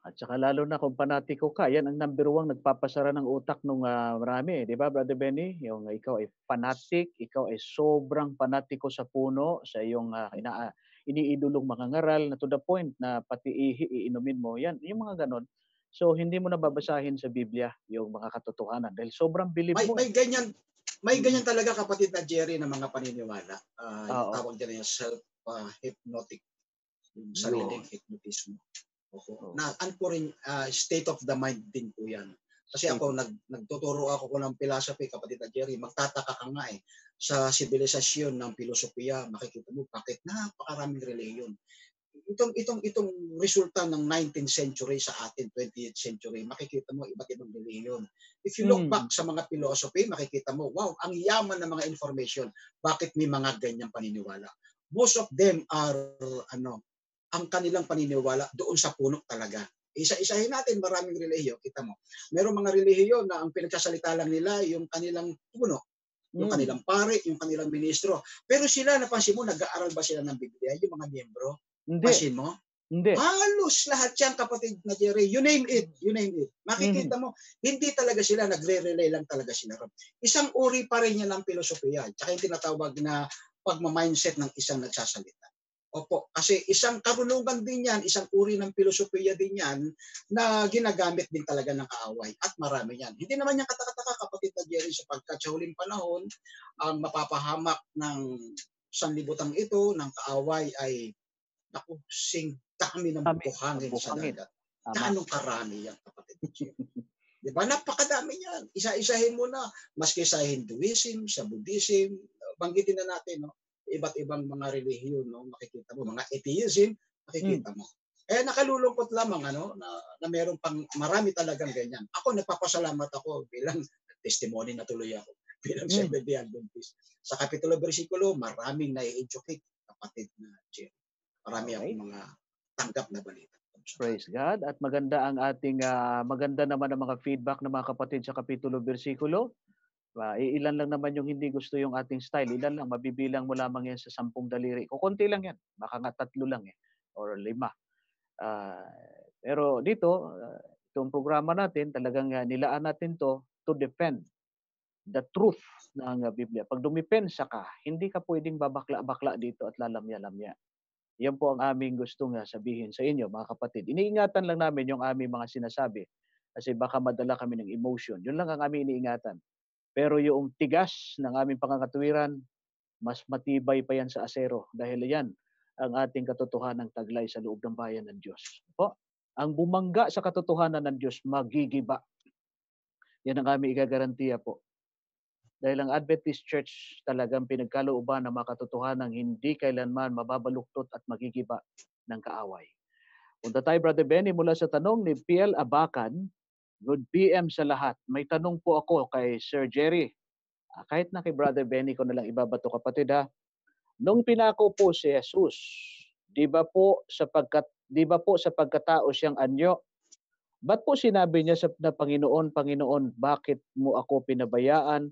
At saka lalo na kung panatiko ka, yan ang number 1 nagpapasara ng utak nung marami. Di ba, Brother Benny? Yung ikaw ay fanatic, ikaw ay sobrang panatiko sa puno, sa iyong iniidolong mga ngaral na to the point na pati iinumin mo. Yan, yung mga ganon. So, hindi mo na babasahin sa Biblia yung mga katotohanan dahil sobrang bilib mo. May ganyan talaga, kapatid na Jerry, na mga paniniwala. Yung tawag dyan yung self-hypnotic, yung sariling hypnotismo. Na ano po rin, state of the mind din po yan. Kasi ako, nagtuturo ako ng philosophy, kapatid na Jerry, magtataka ka nga sa sibilisasyon ng filosofiya, makikita mo bakit napakaraming reliyon. Itong resulta ng 19th century sa atin, 20th century, makikita mo iba't ibang reliyon. If you look back sa mga philosophy, makikita mo, wow, ang yaman ng mga information. Bakit may mga ganyang paniniwala? Most of them are, ang kanilang paniniwala doon sa puno talaga. Isa-isahin natin, maraming relihiyon. Kita mo, merong mga relihiyon na ang pinagsasalita lang nila yung kanilang puno, yung kanilang pare, yung kanilang ministro. Pero sila, napansin mo, nag-aaral ba sila ng Biblia? Yung mga miyembro? Hindi. Pansin mo? Hindi. Halos lahat yan, kapatid na Jerry. You name it. Makikita mo, hindi talaga sila, nagre-relay lang talaga sila. Isang uri pa rin yan ng filosofiya. Tsaka yung tinatawag na pagma-mindset ng isang nagsasalita. Opo, kasi isang karunungan din yan, isang uri ng filosofiya din yan na ginagamit din talaga ng kaaway. At marami yan. Hindi naman yan katakataka, kapatid na Jerry, sapagkat sa huling panahon, ang mapapahamak ng sanlibutan ito, ng kaaway ay dami ng buhangin sa dagat. Anong karami yan, kapatid na Jerry? Diba? Napakadami yan. Isa-isahin mo na, maski sa Hinduism, sa Buddhism, banggitin na natin, no? Iba't ibang mga relihiyon, no? Makikita mo, mga atheism, makikita mo. Nakalulungkot lamang na meron pang marami talagang ganyan. Ako, nagpapasalamat ako bilang testimony na tuloy ako, bilang Seventh-day Adventist. Sa kapitulo bersikulo, maraming nai-educate, kapatid na Jerry. Marami akong mga tanggap na balita. Praise God. At maganda ang ating, maganda naman ang mga feedback ng mga kapatid sa kapitulo bersikulo. Ilan lang naman yung hindi gusto yung ating style. Ilan lang, mabibilang mo lamang yan sa 10 daliri. Kukunti lang yan. Baka nga 3 lang or 5. Pero dito, itong programa natin, talagang nilaan natin to defend the truth ng Biblia. Pag dumipensa ka, hindi ka pwedeng babakla-bakla dito at lalamya-lamya. Yan po ang aming gustong sabihin sa inyo, mga kapatid. Iniingatan lang namin yung aming mga sinasabi kasi baka madala kami ng emotion. Yun lang ang aming iniingatan. Pero yung tigas ng aming pangangatuwiran, mas matibay pa yan sa asero dahil yan ang ating katotohanan taglay sa loob ng bayan ng Diyos. Po, ang bumangga sa katotohanan ng Diyos, magigiba. Yan ang aming igagarantiya po. Dahil ang Adventist Church talagang pinagkalooban ng mga katotohanan hindi kailanman mababaluktot at magigiba ng kaaway. Punta tayo, Brother Benny, mula sa tanong ni PL Abacan. Good PM sa lahat. May tanong po ako kay Sir Jerry. Kahit na kay Brother Benny ko na lang ibabato, kapatid ha. Nung pinako po si Jesus, di ba po sa pagkatao siyang anyo, ba't po sinabi niya na Panginoon, Panginoon, bakit mo ako pinabayaan?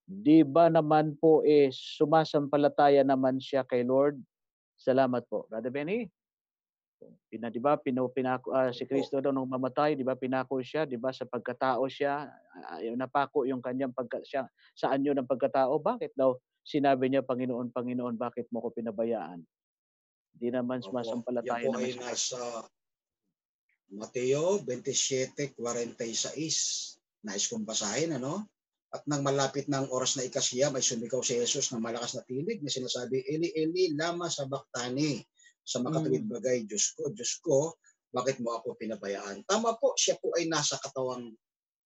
Di ba naman po sumasampalataya naman siya kay Lord? Salamat po. Brother Benny? Di ba pinako si Kristo daw nung mamatay, di ba pinako siya, di ba sa pagkatao siya, napako yung kanyang siya sa anyo ng pagkatao. Bakit daw sinabi niya, Panginoon, Panginoon, bakit mo ko pinabayaan? Di naman sumasampalataya naman siya. Nasa Mateo 27:46. Nais kong basahin, At nang malapit ng oras na ikasiyam, ay sumigaw si Jesus ng malakas na tinig na sinasabi, Eli, Eli, lama sabachthani. Sa makatuwid bagay, Diyos ko, bakit mo ako pinabayaan? Tama po, siya po ay nasa katawang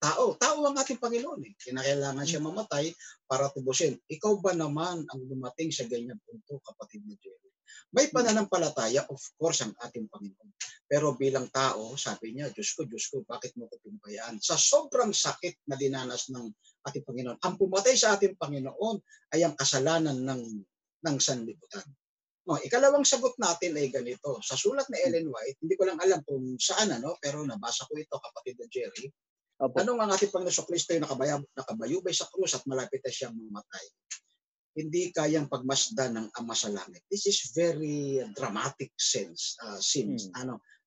tao. Tao ang ating Panginoon. Kinakailangan siya mamatay para tubusin. Ikaw ba naman ang dumating sa ganyan punto, kapatid na Jerry? May pananampalataya, of course, ang ating Panginoon. Pero bilang tao, sabi niya, Diyos ko, bakit mo ko pinabayaan? Sa sobrang sakit na dinanas ng ating Panginoon, ang pumatay sa ating Panginoon ay ang kasalanan ng sanlibutan. No, ikalawang sagot natin ay ganito. Sa sulat ni Ellen White, hindi ko lang alam kung saan, pero nabasa ko ito, kapatid na Jerry. Opo. Anong ang ating Panginoon Kristo ay nakabayubay sa krus at malapit na siyang mamatay? Hindi kayang pagmasdan ng Ama sa langit. This is very dramatic scenes,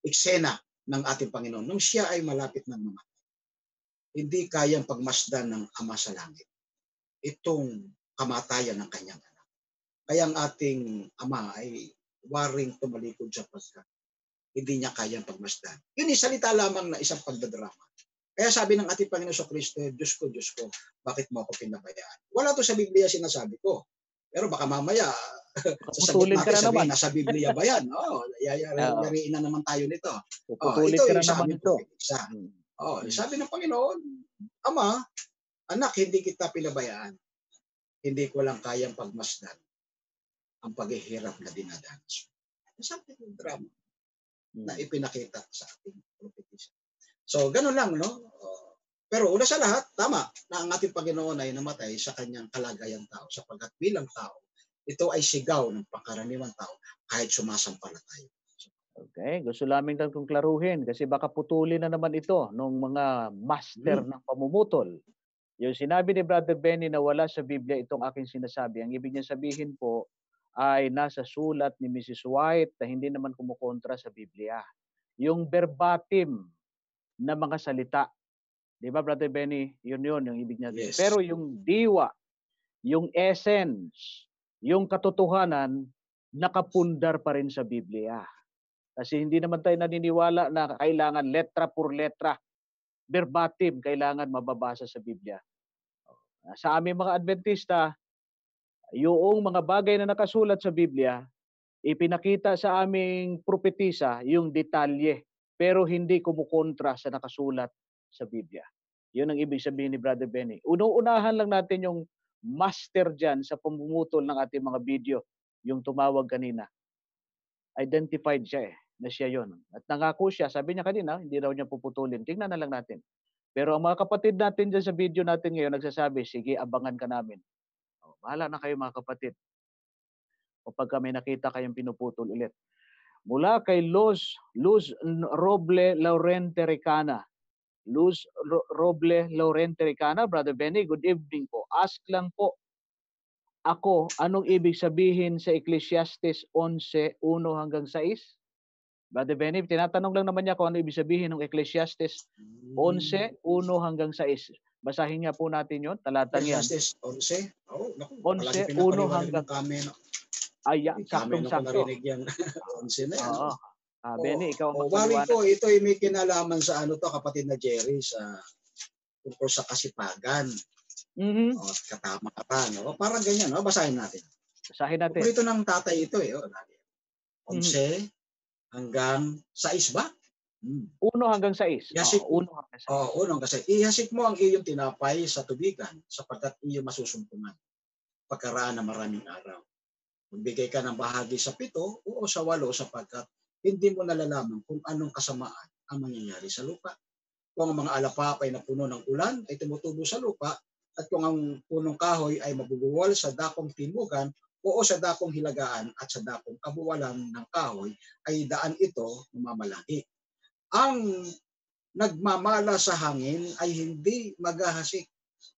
eksena ng ating Panginoon nung siya ay malapit ng mamatay. Hindi kayang pagmasdan ng Ama sa langit itong kamatayan ng kanyang anak. Kaya ang ating Ama ay waring tumalikod sa pagkat hindi niya kayang pagmasdan. Yun ay salita lamang na isang pagdadrama. Kaya sabi ng ating Panginoon sa Kristo, Diyos ko, bakit mo ako pinabayaan? Wala to sa Biblia sinasabi ko. Pero baka mamaya, sasagot natin, sabihin, nasa Biblia ba yan? Yariin na naman tayo nito. Puputulin ito ka yung na sa naman aming ito. propetisa. Sabi ng Panginoon, Ama, anak, hindi kita pinabayaan. Hindi ko lang kayang pagmasdan ang paghihirap na dinadanas. Sabi ng drama na ipinakita sa ating propetisa. So, ganun lang, no? Pero una sa lahat, tama na ang ating Panginoon ay namatay sa kanyang kalagayang tao sapagkat bilang tao, ito ay sigaw ng pangkaraniwang tao kahit sumasampalataya. Okay, gusto laming lang kong klaruhin kasi baka putulin na naman ito ng mga master ng pamumutol. Yung sinabi ni Brother Benny na wala sa Biblia itong aking sinasabi, ang ibig niya sabihin po ay nasa sulat ni Mrs. White na hindi naman kumukontra sa Biblia. Yung verbatim na mga salita. Di ba, Brother Benny? Yun yung ibig niya. Yes. Pero yung diwa, yung essence, yung katotohanan, nakapundar pa rin sa Biblia. Kasi hindi naman tayo naniniwala na kailangan letra por letra, verbatim, kailangan mababasa sa Biblia. Sa aming mga Adventista, yung mga bagay na nakasulat sa Biblia, ipinakita sa aming propetisa yung detalye, pero hindi kumukontra sa nakasulat sa Biblia. Yun ang ibig sabihin ni Brother Benny. Unahan lang natin yung master dyan sa pamumutol ng ating mga video, yung tumawag kanina. Identified siya na siya yun. At nangako siya, sabi niya kanina, hindi raw niya puputulin. Tingnan na lang natin. Pero ang mga kapatid natin dyan sa video natin ngayon, nagsasabi, sige, abangan ka namin. Bahala na kayo mga kapatid. O pag kami nakita kayong pinuputol ulit. Mula kay Luz Roble Laurente Recana. Luz Roble Laurente Recana, Brother Benny, good evening po. Ask lang po ako, anong ibig sabihin sa Ecclesiastes 11:1 hanggang 6? Brother Benny, tinatanong lang naman niya kung ano ibig sabihin ng Ecclesiastes 11:1 hanggang 6. Basahin nga po natin yun, talatang yan. Ecclesiastes 11? Oh, naku, 11:1 hanggang... Ayan, saktong-sakto. 11 na yan. Oo. Benny, ikaw ang magpaliwanag. Ko, ito ay may kinalaman sa kapatid na Jerry, sa tungkol sa kasipagan. At katamaran. Parang ganyan, basahin natin. Basahin natin. Ito ng tatay ito 11 hanggang 6 ba? 1 hanggang 6. 1 hanggang 6. Ihasik mo ang iyong tinapay sa tubigan sapagkat iyo masusumpungan pagkaraan ng maraming araw. Magbigay ka ng bahagi sa 7 o sa 8 sapagkat hindi mo nalalaman kung anong kasamaan ang mangyayari sa lupa. Kung ang mga alapap ay napuno ng ulan ay tumutubo sa lupa at kung ang punong kahoy ay mabubuwal sa dakong timugan o sa dakong hilagaan at sa dakong kabuwalan ng kahoy ay daan ito mamamalagi. Ang nagmamala sa hangin ay hindi maghahasik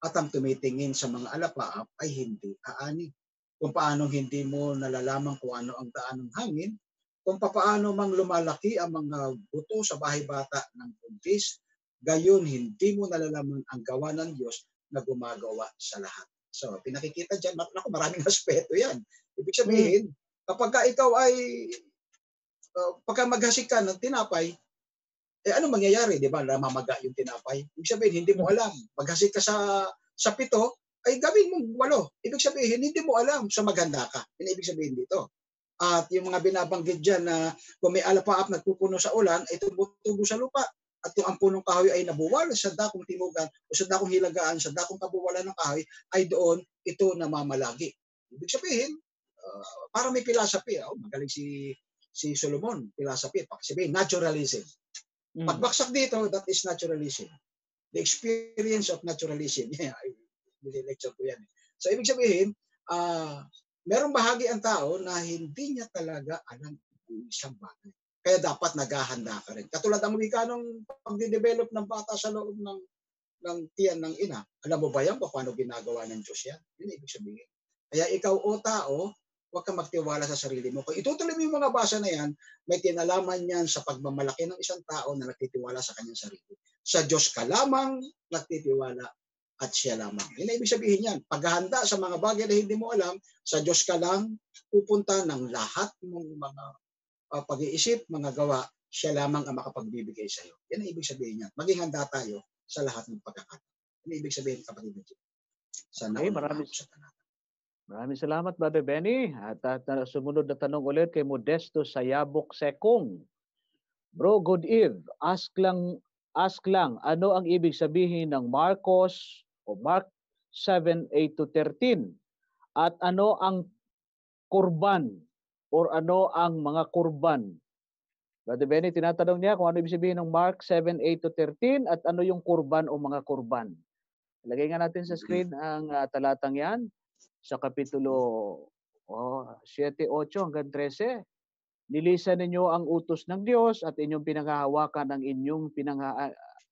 at ang tumitingin sa mga alapaap ay hindi aani. Kung paanong hindi mo nalalaman kung ano ang daan ng hangin, kung paano mang lumalaki ang mga buto sa bahay bata ng buntis, gayon hindi mo nalalaman ang gawa ng Diyos na gumagawa sa lahat. So, pinakikita dyan, maraming aspeto yan. Ibig sabihin, kapag ikaw ay, pagka maghasik ka ng tinapay, ano mangyayari, di ba? Namamaga yung tinapay. Ibig sabihin, hindi mo alam. Maghasik ka sa 7, ay gawin mo 8. Ibig sabihin, hindi mo alam, so maghanda ka. Yan ibig sabihin dito. At yung mga binabanggit dyan na kung may alapaap nagpupuno sa ulan, ay tumutubo sa lupa. At kung ang punong kahoy ay nabuwal sa dakong timugan o sa dakong hilagaan, sa dakong kabuwalan ng kahoy, ay doon ito namamalagi. Ibig sabihin, para may philosophy. Magaling si Solomon, philosophy. Sabihin, naturalism. Pagbaksak dito, that is naturalism. The experience of naturalism. Yeah, lecture ko yan. So, ibig sabihin, merong bahagi ang tao na hindi niya talaga alam kung isang bagay. Kaya dapat naghahanda ka rin. Katulad ang wika nung pagde-develop ng bata sa loob ng tiyan ng ina. Alam mo ba yan paano ginagawa ng Diyos yan? Yun ibig sabihin. Kaya ikaw tao, huwag kang magtiwala sa sarili mo. Kung itutuloy mo yung mga basa na yan, may kinalaman yan sa pagmamalaki ng isang tao na nagtitiwala sa kanyang sarili. Sa Diyos ka lamang nagtitiwala at siya lamang. Yun ang ibig sabihin yan. Paghahanda sa mga bagay na hindi mo alam, sa Diyos ka lang pupunta ng lahat mong mga pag-iisip, mga gawa, siya lamang ang makapagbibigay sa iyo. Yan ang ibig sabihin niya. Maging handa tayo sa lahat ng pagkakataon. Yan ang ibig sabihin, kapatid. Sa Maraming salamat, Brother Benny. At sumunod na tanong ulit kay Modesto Sayabok Sekong. Bro, good eve. Ask lang, ano ang ibig sabihin ng Marcos o Mark 7:8-13? At ano ang kurban or ano ang mga kurban? Brother Benny, tinatanong niya kung ano ibig sabihin ng Mark 7:8-13 at ano yung kurban o mga kurban. Lagay nga natin sa screen ang talatang yan sa kapitulo 7:8 hanggang 13. Nilisan ninyo ang utos ng Diyos at inyong pinanghahawakan ang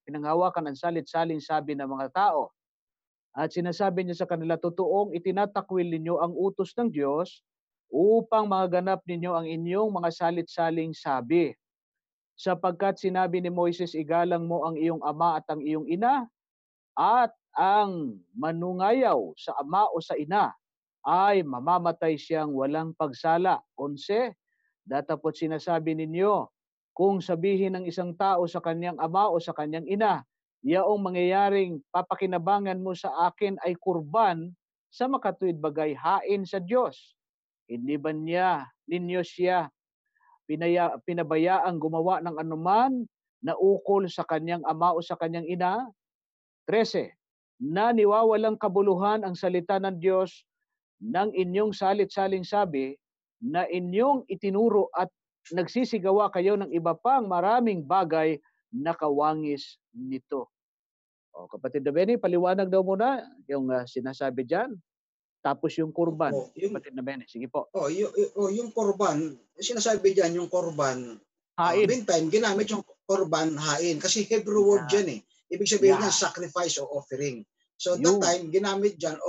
pinanghahawakan ang salit-saling sabi ng mga tao. At sinasabi niya sa kanila, totoong itinatakwil ninyo ang utos ng Diyos upang magaganap ninyo ang inyong mga salit-saling sabi. Sapagkat sinabi ni Moises, igalang mo ang iyong ama at ang iyong ina, at ang manungayaw sa ama o sa ina ay mamamatay siyang walang pagsala. 11, datapot sinasabi ninyo, kung sabihin ng isang tao sa kanyang ama o sa kanyang ina, yaong mangyayaring papakinabangan mo sa akin ay kurban sa makatuwid bagay hain sa Diyos. Hindi ba ninyo siya pinabayaang gumawa ng anuman na ukol sa kanyang ama o sa kanyang ina? 13, na niwawalang kabuluhan ang salita ng Diyos ng inyong salit-saling sabi na inyong itinuro at nagsisigawa kayo ng iba pang maraming bagay na kawangis nito. Kapatid na Benny, paliwanag daw muna yung sinasabi dyan. Tapos yung kurban. Kapatid na Benny, sige po. Yung kurban, sinasabi dyan yung kurban, hain. Meantime, ginamit yung kurban hain. Kasi Hebrew word dyan eh. Ibig sabihin niya sacrifice o offering. So that time, ginamit dyan,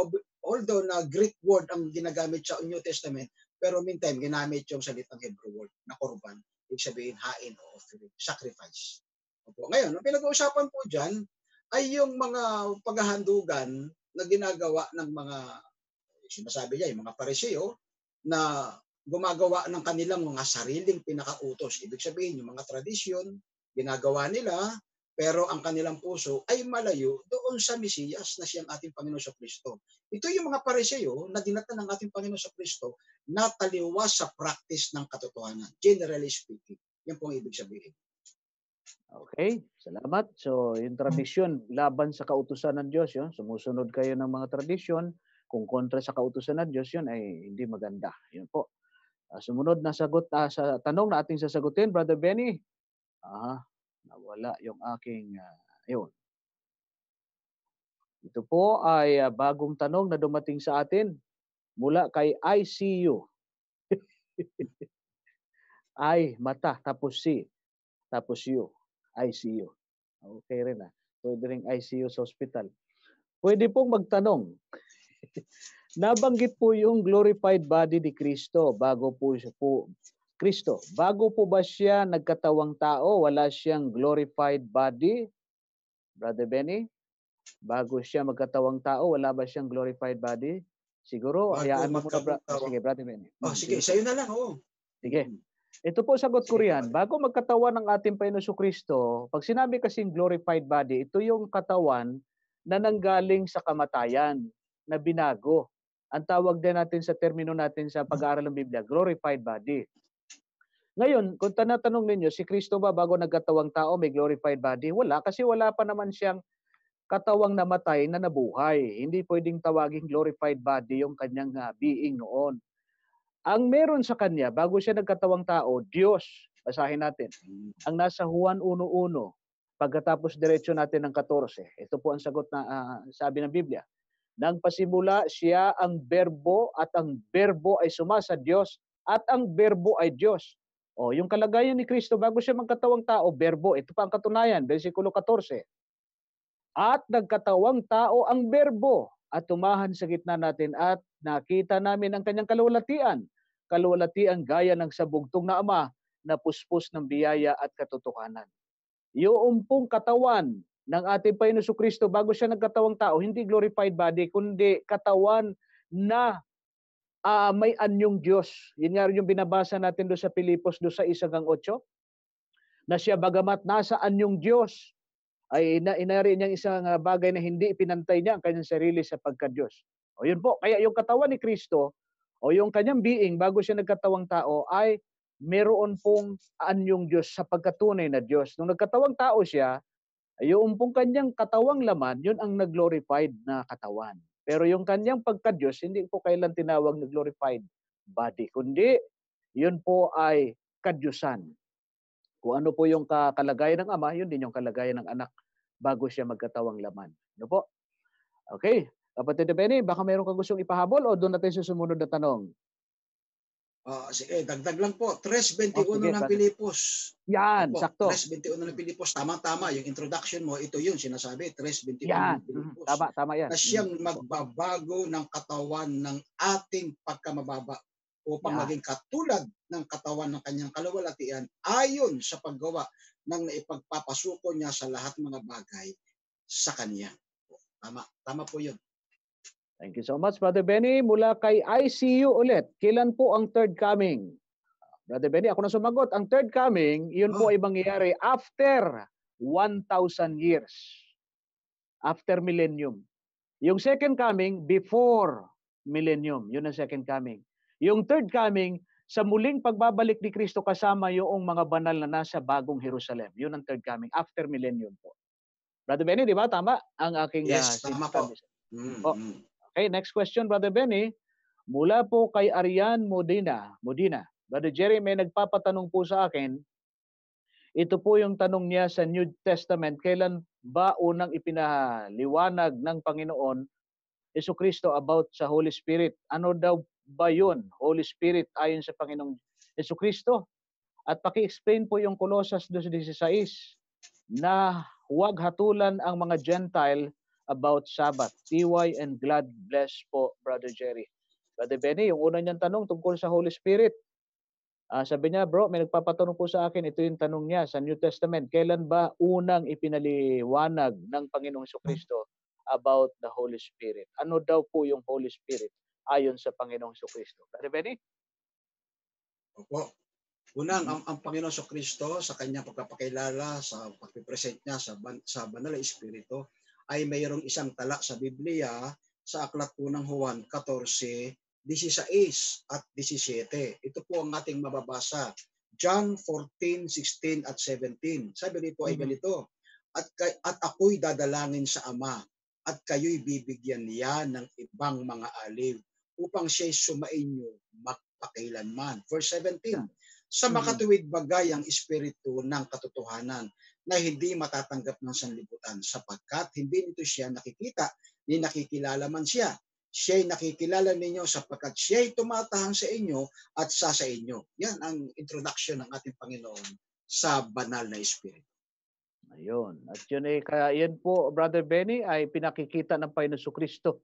although na Greek word ang ginagamit sa New Testament, pero meantime, ginamit yung salitang Hebrew word na kurban. Ibig sabihin hain o offering, sacrifice. Ngayon, ang pinag-uusapan po dyan ay yung mga paghahandugan na ginagawa ng mga, sinasabi niya, yung mga Pariseo na gumagawa ng kanilang mga sariling pinakautos. Ibig sabihin, yung mga tradisyon, ginagawa nila, pero ang kanilang puso ay malayo doon sa Mesiyas na siyang ating Panginoon sa Kristo. Ito yung mga Pariseo na dinatan ng ating Panginoon sa Kristo na taliwas sa practice ng katotohanan. Generally speaking. Yan po ang ibig sabihin. Okay, salamat. So, yung tradisyon laban sa kautusan ng Diyos, yun. Sumusunod kayo ng mga tradisyon. Kung kontra sa kautusan ng Diyos, yun ay hindi maganda. Yun po. Sumunod na sagot sa tanong na ating sasagutin, Brother Benny. Nawala yung aking, yun. Ito po ay bagong tanong na dumating sa atin mula kay ICU. I, mata, tapos C, tapos U. ICU. Okay rin Pwede rin ICU sa hospital. Pwede pong magtanong. Nabanggit po yung glorified body ni Kristo bago po Kristo. Bago po ba siya nagkatawang tao, wala siyang glorified body? Brother Benny? Bago siya magkatawang tao, wala ba siyang glorified body? Siguro, hayaan mo muna. Sige, Brother Benny. Sige, sa'yo na lang. Sige. Ito po sagot ko riyan. Bago magkatawan ng ating Panginoon Kristo, pag sinabi kasing glorified body, ito yung katawan na nanggaling sa kamatayan, na binago. Ang tawag din natin sa termino natin sa pag-aaral ng Biblia, glorified body. Ngayon, kung tanatanong ninyo, si Kristo ba bago nagkatawang tao may glorified body? Wala, kasi wala pa naman siyang katawang namatay na nabuhay. Hindi pwedeng tawaging glorified body yung kanyang being noon. Ang meron sa kanya, bago siya nagkatawang tao, Diyos. Basahin natin. Ang nasa Juan 1:1, pagkatapos diretso natin ng 14. Ito po ang sagot na sabi ng Biblia. Nang pasimula siya ang berbo at ang berbo ay sumasa Diyos at ang berbo ay Diyos. O, yung kalagayan ni Kristo bago siya magkatawang tao, berbo. Ito pa ang katunayan, versikulo 14. At nagkatawang tao ang berbo at tumahan sa gitna natin at nakita namin ang kanyang kaluwalhatian. Kaluwalhatian gaya ng sabugtong na ama na puspos ng biyaya at katotohanan. Yung pong katawan ng ating Panginoon Kristo bago siya nagkatawang tao, hindi glorified body, kundi katawan na may anyong Diyos. Yun nga rin yung binabasa natin doon sa Pilipos 2:1-8, na siya bagamat nasa anyong Diyos, ay inari niyang isang bagay na hindi ipinantay niya ang kanyang sarili sa pagka-Diyos. O yun po, kaya yung katawan ni Kristo, o yung kanyang being bago siya nagkatawang tao, ay meron pong anyong Diyos sa pagkatunay na Diyos. Nung nagkatawang tao siya, yung pong kanyang katawang laman, yun ang nag-glorified na katawan. Pero yung kanyang pagka-Diyos, hindi po kailan tinawag na glorified body, kundi yun po ay kadyusan. Kung ano po yung kalagayan ng ama, yun din yung kalagayan ng anak bago siya magkatawang laman. Ano po? Okay. Kapatid Benny, baka mayroon ka gustong ipahabol o doon natin sa sumunod na tanong? Sige, dagdag lang po. 3:21 sige, ng Pilipos. Yan, Opo, sakto. 3:21 ng Pilipos. Tama-tama. Yung introduction mo, ito yun sinasabi. 3:21 Yan. ng Pilipos. Tama yan. Na siyang magbabago ng katawan ng ating pagkamababa upang maging katulad ng katawan ng kanyang kaluwalhatian ayon sa paggawa ng naipagpapasuko niya sa lahat mga bagay sa kanya. Tama po yun. Thank you so much, Brother Benny. Mula kay ICU ulit, kailan po ang third coming? Brother Benny, ako na sumagot. Ang third coming, yun po ay mangyayari after 1,000 years. After millennium. Yung second coming, before millennium. Yun ang second coming. Yung third coming, sa muling pagbabalik ni Kristo kasama yung mga banal na nasa bagong Jerusalem. Yun ang third coming, after millennium po. Brother Benny, di ba? Tama ang aking... Yes, tama po. Okay, next question, Brother Benny. Mula po kay Arian Modina. Brother Jerry, may nagpapatanong po sa akin. Ito po yung tanong niya sa New Testament. Kailan ba unang ipinaliwanag ng Panginoon Jesucristo about sa Holy Spirit? Ano daw ba yun? Holy Spirit ayon sa Panginoong Jesucristo? At paki-explain po yung Colossus 2:16 na huwag hatulan ang mga Gentile about Sabbath. TY and God bless po, Brother Jerry. Brother Benny, yung una niyang tanong tungkol sa Holy Spirit. Sabi niya, bro, may nagpapatanong po sa akin, ito yung tanong niya sa New Testament, kailan ba unang ipinaliwanag ng Panginoong Jesucristo about the Holy Spirit? Ano daw po yung Holy Spirit ayon sa Panginoong Jesucristo? Brother Benny? Opo. Unang, ang Panginoong Jesucristo sa kanyang pagpapakilala, sa pagpipresent niya sa Banal na Espiritu, ay mayroong isang tala sa Biblia sa aklat po ng Juan 14:16 at 17. Ito po ang ating mababasa. John 14:16 at 17. Sabi nito ay ganito, at ako'y dadalangin sa Ama at kayo'y bibigyan niya ng ibang mga aliw upang siya'y sumainyo magpakailanman. Verse 17. Sa makatuwid bagay ang espiritu ng katotohanan na hindi matatanggap ng sanlibutan sapagkat hindi nito siya nakikita ni nakikilala man siya. Siya'y nakikilala ninyo sapagkat siya'y tumatahang sa inyo at sa inyo. Yan ang introduction ng ating Panginoon sa banal na espiritu. Ayun. At yun ay kaya yan po, Brother Benny, ay pinakikita ng Panginoon Jesucristo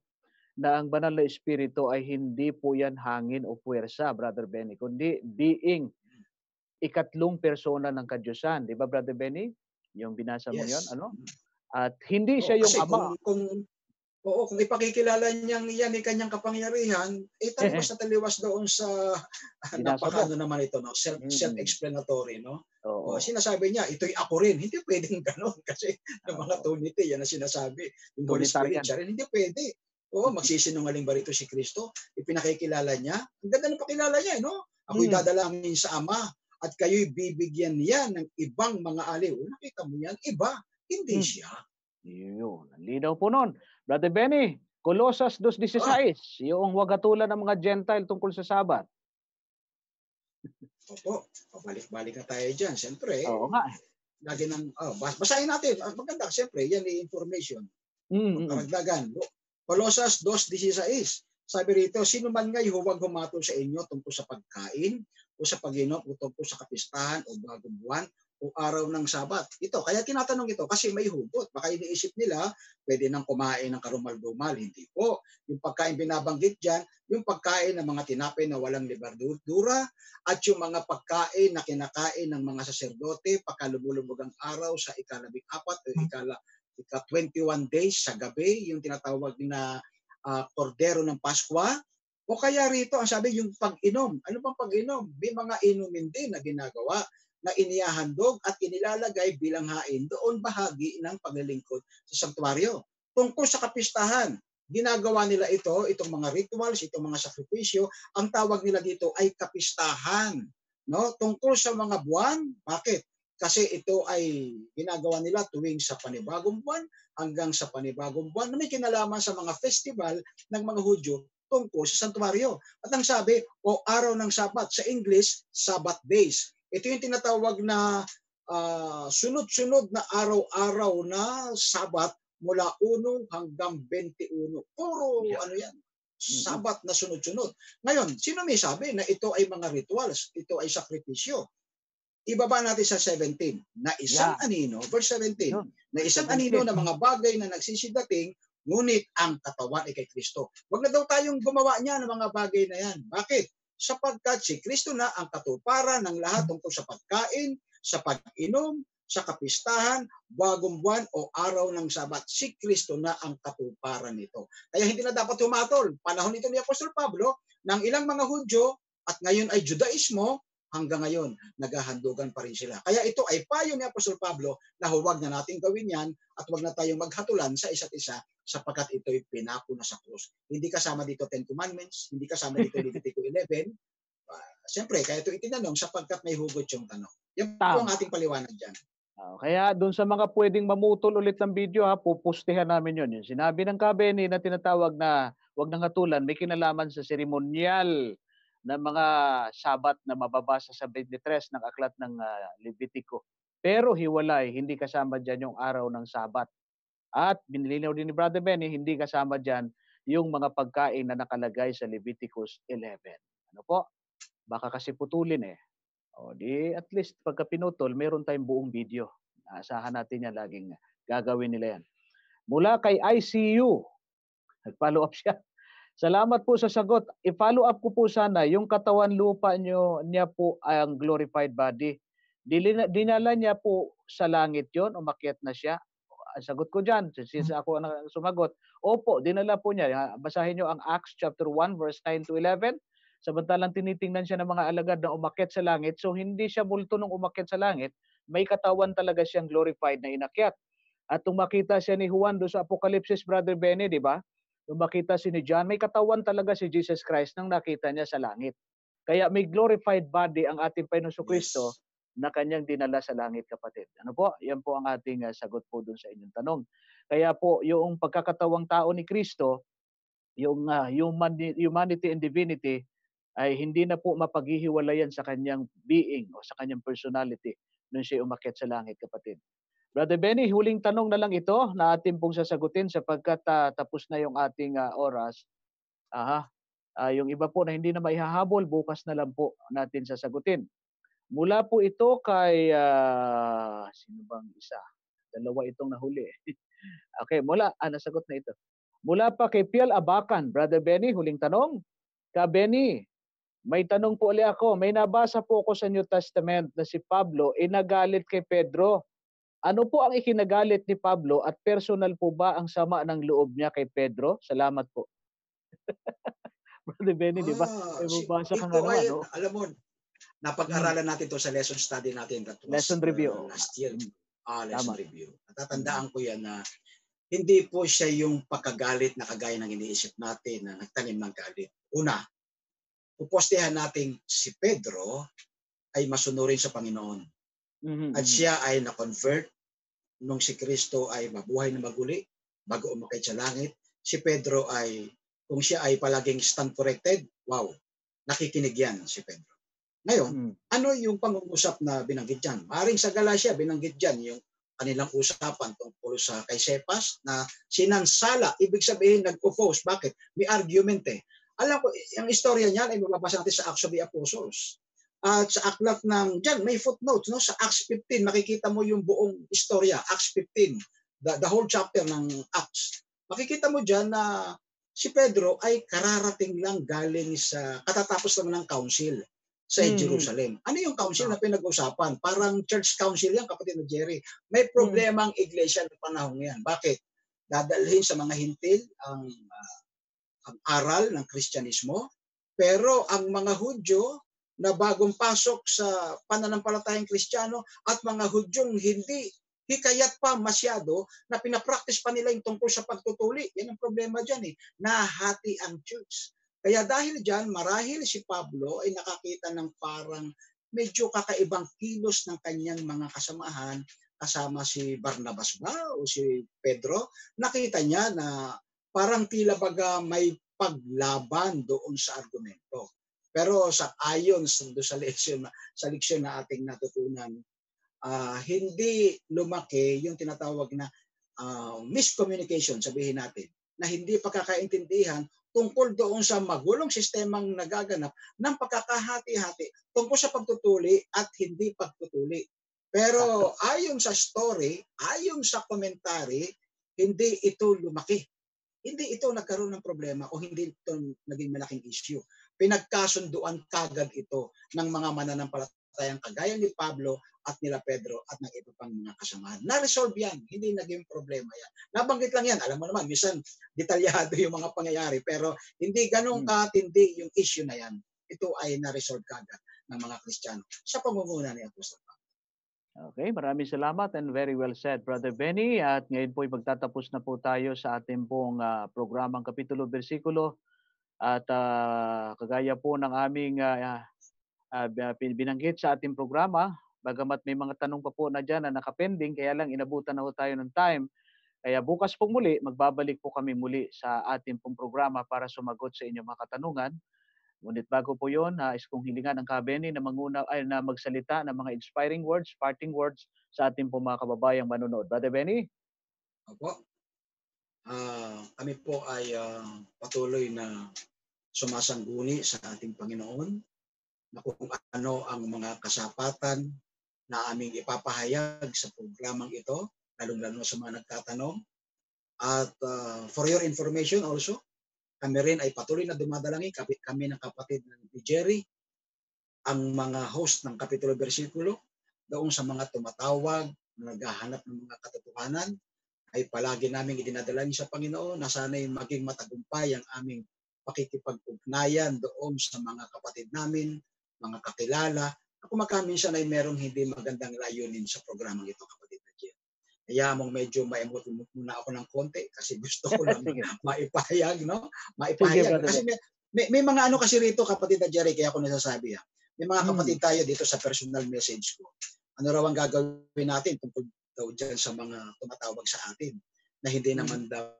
na ang banal na espiritu ay hindi po yan hangin o puwersa, Brother Benny, kundi being, ikatlong persona ng kadyusan. Di ba, Brother Benny? Yung binasa mo yun, ano? At hindi siya yung ama. Kung ipakikilala niyang yan ay kanyang kapangyarihan, taliwas na taliwas doon sa napakano naman ito, no? Self-explanatory, no? Sinasabi niya, ito'y ako rin. Hindi pwedeng gano'n kasi ng mga Trinity, yan ang sinasabi. Yung Holy Spirit siya rin, hindi pwede. Magsisinungaling ba rito si Kristo? Ipinakikilala niya. Ang ganda ng pakilala niya, no? Ako'y dadalangin sa Ama at kayo'y bibigyan niya ng ibang mga aliw. Nakita mo yan, iba, hindi siya. Yun, linaw po nun. Brother Benny, Colossus 2:16, yung huwag hatulan ng mga Gentile tungkol sa Sabat. Opo, pabalik-balik na tayo dyan. Siyempre, Oo nga. lagi ng, basahin natin. Ang maganda, siyempre, yan yung information. Karagdagan. Colossus 2:16. Sabi rito, sino man ngay huwag humatol sa inyo tungkol sa pagkain o sa pag-inom o tungkol sa kapistahan o bagong buwan o araw ng Sabat. Ito, kaya tinatanong ito kasi may hugot. Baka iniisip nila, pwede nang kumain ng karumal-dumal. Hindi po. Yung pagkain binabanggit dyan, yung pagkain ng mga tinapay na walang liberdura at yung mga pagkain na kinakain ng mga saserdote pagkalubulubog ang araw sa ika-14 o ika-21 days sa gabi, yung tinatawag na kordero ng Paskwa. O kaya rito, ang sabi yung pag-inom. Ano bang pag-inom? May mga inumin din na ginagawa na inihahandog at inilalagay bilang hain doon bahagi ng paglilingkod sa sanktuaryo. Tungkol sa kapistahan, ginagawa nila ito, itong mga rituals, itong mga sakripisyo, ang tawag nila dito ay kapistahan. No? Tungkol sa mga buwan, bakit? Kasi ito ay ginagawa nila tuwing sa panibagong buwan hanggang sa panibagong buwan na may kinalaman sa mga festival ng mga Hudyo tungkol sa santuario. At ang sabi, o araw ng Sabat, sa English, Sabbath days. Ito yung tinatawag na sunod-sunod na araw-araw na Sabat mula 1 hanggang 21. Puro ano yan, Sabat na sunod-sunod. Ngayon, sino may sabi na ito ay mga rituals, ito ay sakripisyo? Ibaba natin sa 17, na isang anino, verse 17, na isang anino na mga bagay na nagsisidating, ngunit ang katawan ay kay Kristo. Huwag na daw tayong gumawa niya ng mga bagay na yan. Bakit? Sapagkat si Kristo na ang katuparan ng lahat tungkol sa pagkain, sa pag-inom, sa kapistahan, bagong buwan o araw ng Sabat. Si Kristo na ang katuparan nito. Kaya hindi na dapat humatol. Panahon ito ni Apostol Pablo, ng ilang mga Hudyo at ngayon ay Judaismo, hanggang ngayon, naghahandugan pa rin sila. Kaya ito ay payo ni Apostol Pablo na huwag na natin gawin yan at huwag na tayong maghatulan sa isa't isa sapagkat ito'y pinako na sa krus. Hindi kasama dito 10 Commandments, hindi kasama dito Leviticus 11. Siyempre, kaya ito itinanong sapagkat may hugot yung tanong. Yan po ang ating paliwanag dyan. Kaya doon sa mga pwedeng mamutol ulit ng video, pupustihan namin yun. Yung sinabi ng Kabeni na tinatawag na huwag nang hatulan, may kinalaman sa seremonyal na mga Sabat na mababasa sa 23 ng aklat ng Levitico. Pero hiwalay, hindi kasama dyan yung araw ng Sabat. At binilinaw din ni Brother Benny, hindi kasama dyan yung mga pagkain na nakalagay sa Leviticus 11. Ano po? Baka kasi putulin eh. O di at least pagka pinutol, meron tayong buong video. Asahan natin yan, laging gagawin nila yan. Mula kay ICU, nag-follow up siya. Salamat po sa sagot. I-follow up ko po sana, yung katawan lupa niya po ang glorified body. Dinala niya po sa langit yon, umakyat na siya. Ang sagot ko dyan, since ako ang sumagot, opo, dinala po niya. Basahin niyo ang Acts chapter 1, verse 9 to 11. Samantalang tinitingnan siya ng mga alagad na umakyat sa langit. So hindi siya multo nung umakyat sa langit. May katawan talaga siyang glorified na inakyat. At nung makita siya ni Juan doon sa Apocalypse, Brother Benny, di ba? Nung makita si ni John, may katawan talaga si Jesus Christ nang nakita niya sa langit. Kaya may glorified body ang ating Panginoon Kristo na kanyang dinala sa langit, kapatid. Ano po? Yan po ang ating sagot po doon sa inyong tanong. Kaya po, yung pagkakatawang tao ni Kristo, yung humanity and divinity, ay hindi na po mapaghihiwalayan sa kanyang being o sa kanyang personality nung siya umakyat sa langit, kapatid. Brother Benny, huling tanong na lang ito na atin pong sasagutin sapagkat tapos na yung ating oras. Yung iba po na hindi na maihahabol, bukas na lang po natin sasagutin. Mula po ito kay, sino bang isa? Dalawa itong nahuli. Okay, nasagot na ito. Mula pa kay Piel Abacan, Brother Benny, huling tanong. Ka Benny, may tanong po ulit ako. May nabasa po ako sa New Testament na si Pablo nagalit kay Pedro. Ano po ang ikinagalit ni Pablo at personal po ba ang sama ng loob niya kay Pedro? Salamat po. Brother Benny, di ba? May mabasa kang ano? Alam mo, napag-aralan natin to sa lesson study natin. Lesson review. Last year. Lesson review. Natatandaan ko yan na hindi po siya yung pagkagalit na kagaya ng iniisip natin na nagtanim ng galit. Una, pupostehan natin si Pedro ay masunurin sa Panginoon. At siya ay na-convert nung si Kristo ay mabuhay na maguli bago umakyat sa langit. Si Pedro ay, kung siya ay palaging stand corrected, wow, nakikinig yan si Pedro. Ngayon, ano yung pangungusap na binanggit dyan? Maring sa Galacia, binanggit dyan yung kanilang usapan tungkol sa kay Cephas na sinansala, ibig sabihin nag-oppose. Bakit? May argument eh. Alam ko, yung istorya niyan ay mababasa natin sa Acts of the Apostles. At sa aklat ng, dyan, may footnotes, no? Sa Acts 15, makikita mo yung buong istorya, Acts 15, the whole chapter ng Acts. Makikita mo dyan na si Pedro ay kararating lang galing sa katatapos lang ng council sa Jerusalem. Ano yung council na pinag-usapan? Parang church council yan, kapatid na Jerry. May problema ang iglesia ng panahon yan. Bakit? Dadalhin sa mga hintil ang aral ng Kristyanismo, pero ang mga Hudyo na bagong pasok sa pananampalatayang Kristiyano at mga Hudyong hindi hikayat pa masyado na pinapractice pa nila yung tungkol sa pagtutuli. Yan ang problema dyan eh. Nahati ang church. Kaya dahil dyan, marahil si Pablo ay nakakita ng parang medyo kakaibang kilos ng kanyang mga kasamahan, kasama si Barnabas ba o si Pedro. Nakita niya na parang tila baga may paglaban doon sa argumento. Pero sa ayon sa leksyon na ating natutunan, hindi lumaki yung tinatawag na miscommunication, sabihin natin, na hindi pagkakaintindihan tungkol doon sa magulong sistemang nagaganap ng pagkakahati-hati tungkol sa pagtutuli at hindi pagtutuli. Pero ayon sa story, ayon sa commentary, hindi ito lumaki. Hindi ito nagkaroon ng problema o hindi ito naging malaking issue. Pinagkasunduan kagad ito ng mga mananampalatayang kagaya ni Pablo at nila Pedro at ng iba pang mga kasamahan. Na-resolve yan. Hindi naging problema yan. Nabanggit lang yan. Alam mo naman, minsan detalyado yung mga pangyayari pero hindi ganun katindi yung issue na yan. Ito ay na-resolve kagad ng mga Kristiyano sa pamumuno ni Apostol Pablo. Okay, maraming salamat and very well said, Brother Benny. At ngayon po magtatapos na po tayo sa ating pong programang Kapitulo Bersikulo. At kagaya po ng aming binanggit sa ating programa, bagamat may mga tanong pa po na dyan na nakapending, kaya lang inabutan na po tayo ng time. Kaya bukas po muli, magbabalik po kami muli sa ating pong programa para sumagot sa inyong mga katanungan. Ngunit bago po yun, nais kong hilingan ang Kabeni na na magsalita ng mga inspiring words, parting words sa ating po mga kababayang manonood. Brother Benny? Opo. Kami po ay patuloy na sumasangguni sa ating Panginoon na kung ano ang mga kasapatan na aming ipapahayag sa programang ito, lalong-lalo sa mga nagtatanong. At for your information also, kami rin ay patuloy na dumadalangin, kami ng kapatid ng Jerry, ang mga host ng Kapitulo Bersikulo, doon sa mga tumatawag, naghahanap ng mga katotohanan, ay palagi namin idinadalangin sa Panginoon na sana'y maging matagumpay ang aming pakikipag-ugnayan doon sa mga kapatid namin, mga kakilala, na kumakaminsan ay merong hindi magandang layunin sa programang ito, kapatid na Jerry. Kaya mong medyo ma-emote muna ako ng konti kasi gusto ko lang maipahayag, no? Maipahayag. Kasi may mga ano kasi rito, kapatid na Jerry, kaya ako nasasabi. May mga kapatid tayo dito sa personal message ko. Ano raw ang gagawin natin tungkol daw dyan sa mga tumatawag sa atin na hindi naman daw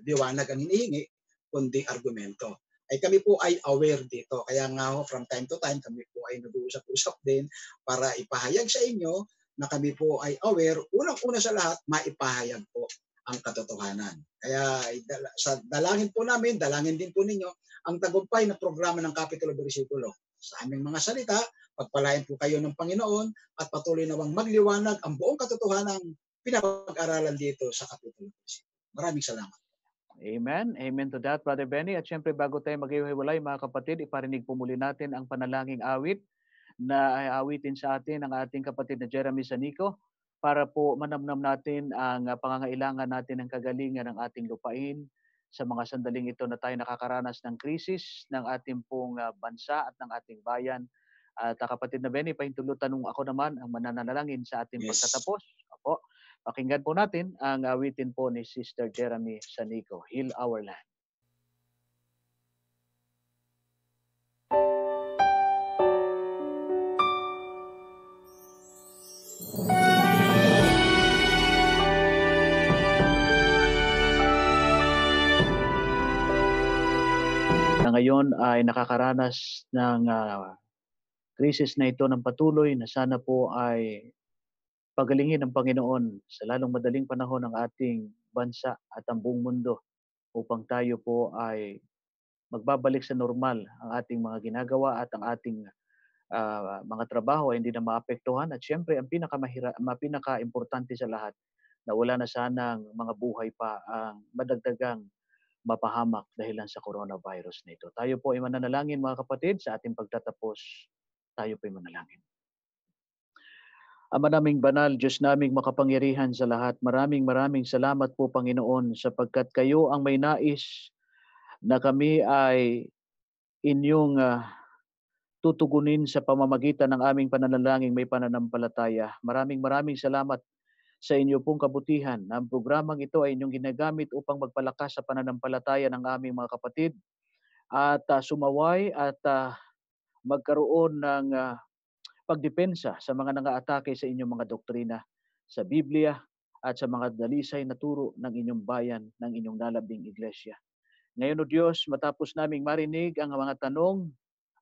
liwanag ang hinihingi, kundi argumento. Ay kami po ay aware dito. Kaya nga from time to time, kami po ay nag-uusap-usap din para ipahayag sa inyo na kami po ay aware, unang-una sa lahat, maipahayag po ang katotohanan. Kaya dalangin po namin, dalangin din po ninyo ang tagumpay na programa ng Kapitulo Bersikulo. Sa aming mga salita, pagpalain po kayo ng Panginoon at patuloy nawang magliwanag ang buong katotohanan pinapag-aralan dito sa Kapitulo Bersikulo. Maraming salamat. Amen. Amen to that, Brother Benny. At syempre, bago tayo maghihiwalay, mga kapatid, iparinig po muli natin ang panalangin awit na ay awitin sa atin ng ating kapatid na Jeremy Sanico para po manamnam natin ang pangangailangan natin ng kagalingan ng ating lupain sa mga sandaling ito na tayo nakakaranas ng krisis ng ating pong bansa at ng ating bayan. At kapatid na Benny, tanong ako naman ang mananalangin sa ating pagtatapos. Opo. Pakinggan po natin ang awitin po ni Sister Jeremy Sanico, Heal Our Land. Na ngayon ay nakakaranas ng krisis na ito ng patuloy na sana po ay pagalingin ng Panginoon sa lalong madaling panahon ng ating bansa at ang buong mundo upang tayo po ay magbabalik sa normal ang ating mga ginagawa at ang ating mga trabaho ay hindi na maapektuhan. At syempre, ang pinaka-importante sa lahat, na wala na sanang mga buhay pa ang madagdagang mapahamak dahilan sa coronavirus na ito. Tayo po ay mananalangin mga kapatid sa ating pagtatapos. Tayo po ay manalangin. Ama naming banal, Diyos naming makapangyarihan sa lahat, maraming salamat po Panginoon sapagkat kayo ang may nais na kami ay inyong tutugunin sa pamamagitan ng aming pananalangin may pananampalataya. Maraming salamat sa inyo pong kabutihan. Ang programang ito ay inyong ginagamit upang magpalakas sa pananampalataya ng aming mga kapatid at sumaway at magkaroon ng pagdepensa sa mga nangaatake sa inyong mga doktrina sa Biblia at sa mga dalisay na turo ng inyong bayan, ng inyong nalabing iglesia. Ngayon o Diyos, matapos naming marinig ang mga tanong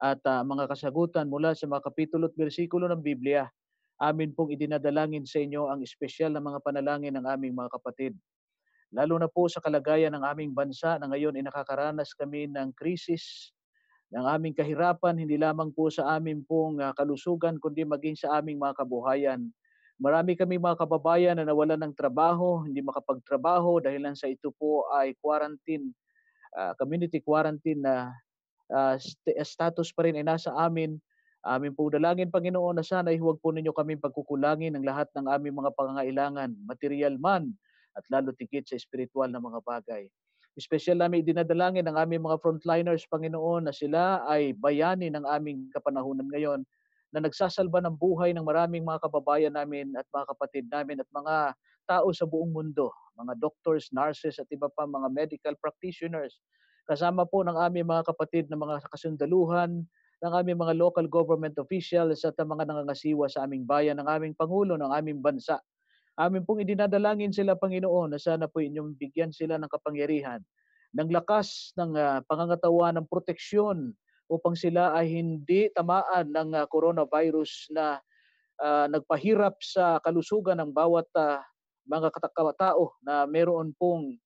at mga kasagutan mula sa mga kapitulo at bersikulo ng Biblia, amin pong idinadalangin sa inyo ang espesyal na mga panalangin ng aming mga kapatid. Lalo na po sa kalagayan ng aming bansa na ngayon ay nakakaranas kami ng krisis, ng aming kahirapan, hindi lamang po sa aming pong kalusugan, kundi maging sa aming mga kabuhayan. Marami kami mga kababayan na nawalan ng trabaho, hindi makapagtrabaho dahil sa ito po ay quarantine, community quarantine na status pa rin ay nasa amin. Amin po dalangin, Panginoon, na sana huwag po ninyo kami pagkukulangin ng lahat ng aming mga pangangailangan, material man at lalo tigit sa espiritual na mga bagay. Espesyal namin dinadalangin ang aming mga frontliners, Panginoon, na sila ay bayani ng aming kapanahunan ngayon na nagsasalba ng buhay ng maraming mga kababayan namin at mga kapatid namin at mga tao sa buong mundo, mga doctors, nurses at iba pa mga medical practitioners. Kasama po ng aming mga kapatid na mga kasundaluhan, ng aming mga local government officials at ang mga nangangasiwa sa aming bayan, ng aming Pangulo, ng aming bansa. Amin pong idinadalangin sila, Panginoon, na sana po inyong bigyan sila ng kapangyarihan, ng lakas, ng pangangatawan, ng proteksyon upang sila ay hindi tamaan ng coronavirus na nagpahirap sa kalusugan ng bawat mga tao na meron pong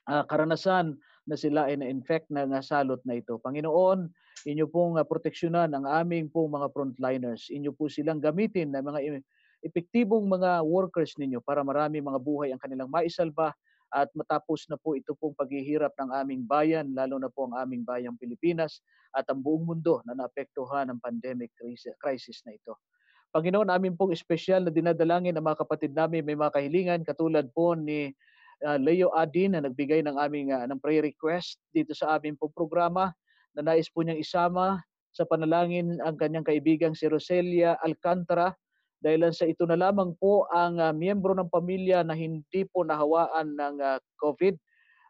karanasan na sila ay na-infect na salot na ito. Panginoon, inyo pong proteksyonan ang aming pong mga frontliners. Inyo po silang gamitin na mga epektibong mga workers ninyo para marami mga buhay ang kanilang maisalba at matapos na po ito pong paghihirap ng aming bayan, lalo na po ang aming bayang Pilipinas at ang buong mundo na naapektuhan ng pandemic crisis na ito. Panginoon, amin pong espesyal na dinadalangin ang mga kapatid namin may mga kahilingan katulad po ni Leo Adin na nagbigay ng aming ng prayer request dito sa aming pong programa na nais po niyang isama sa panalangin ang kanyang kaibigang si Roselia Alcantara dahil sa ito na lamang po ang miyembro ng pamilya na hindi po nahawaan ng COVID.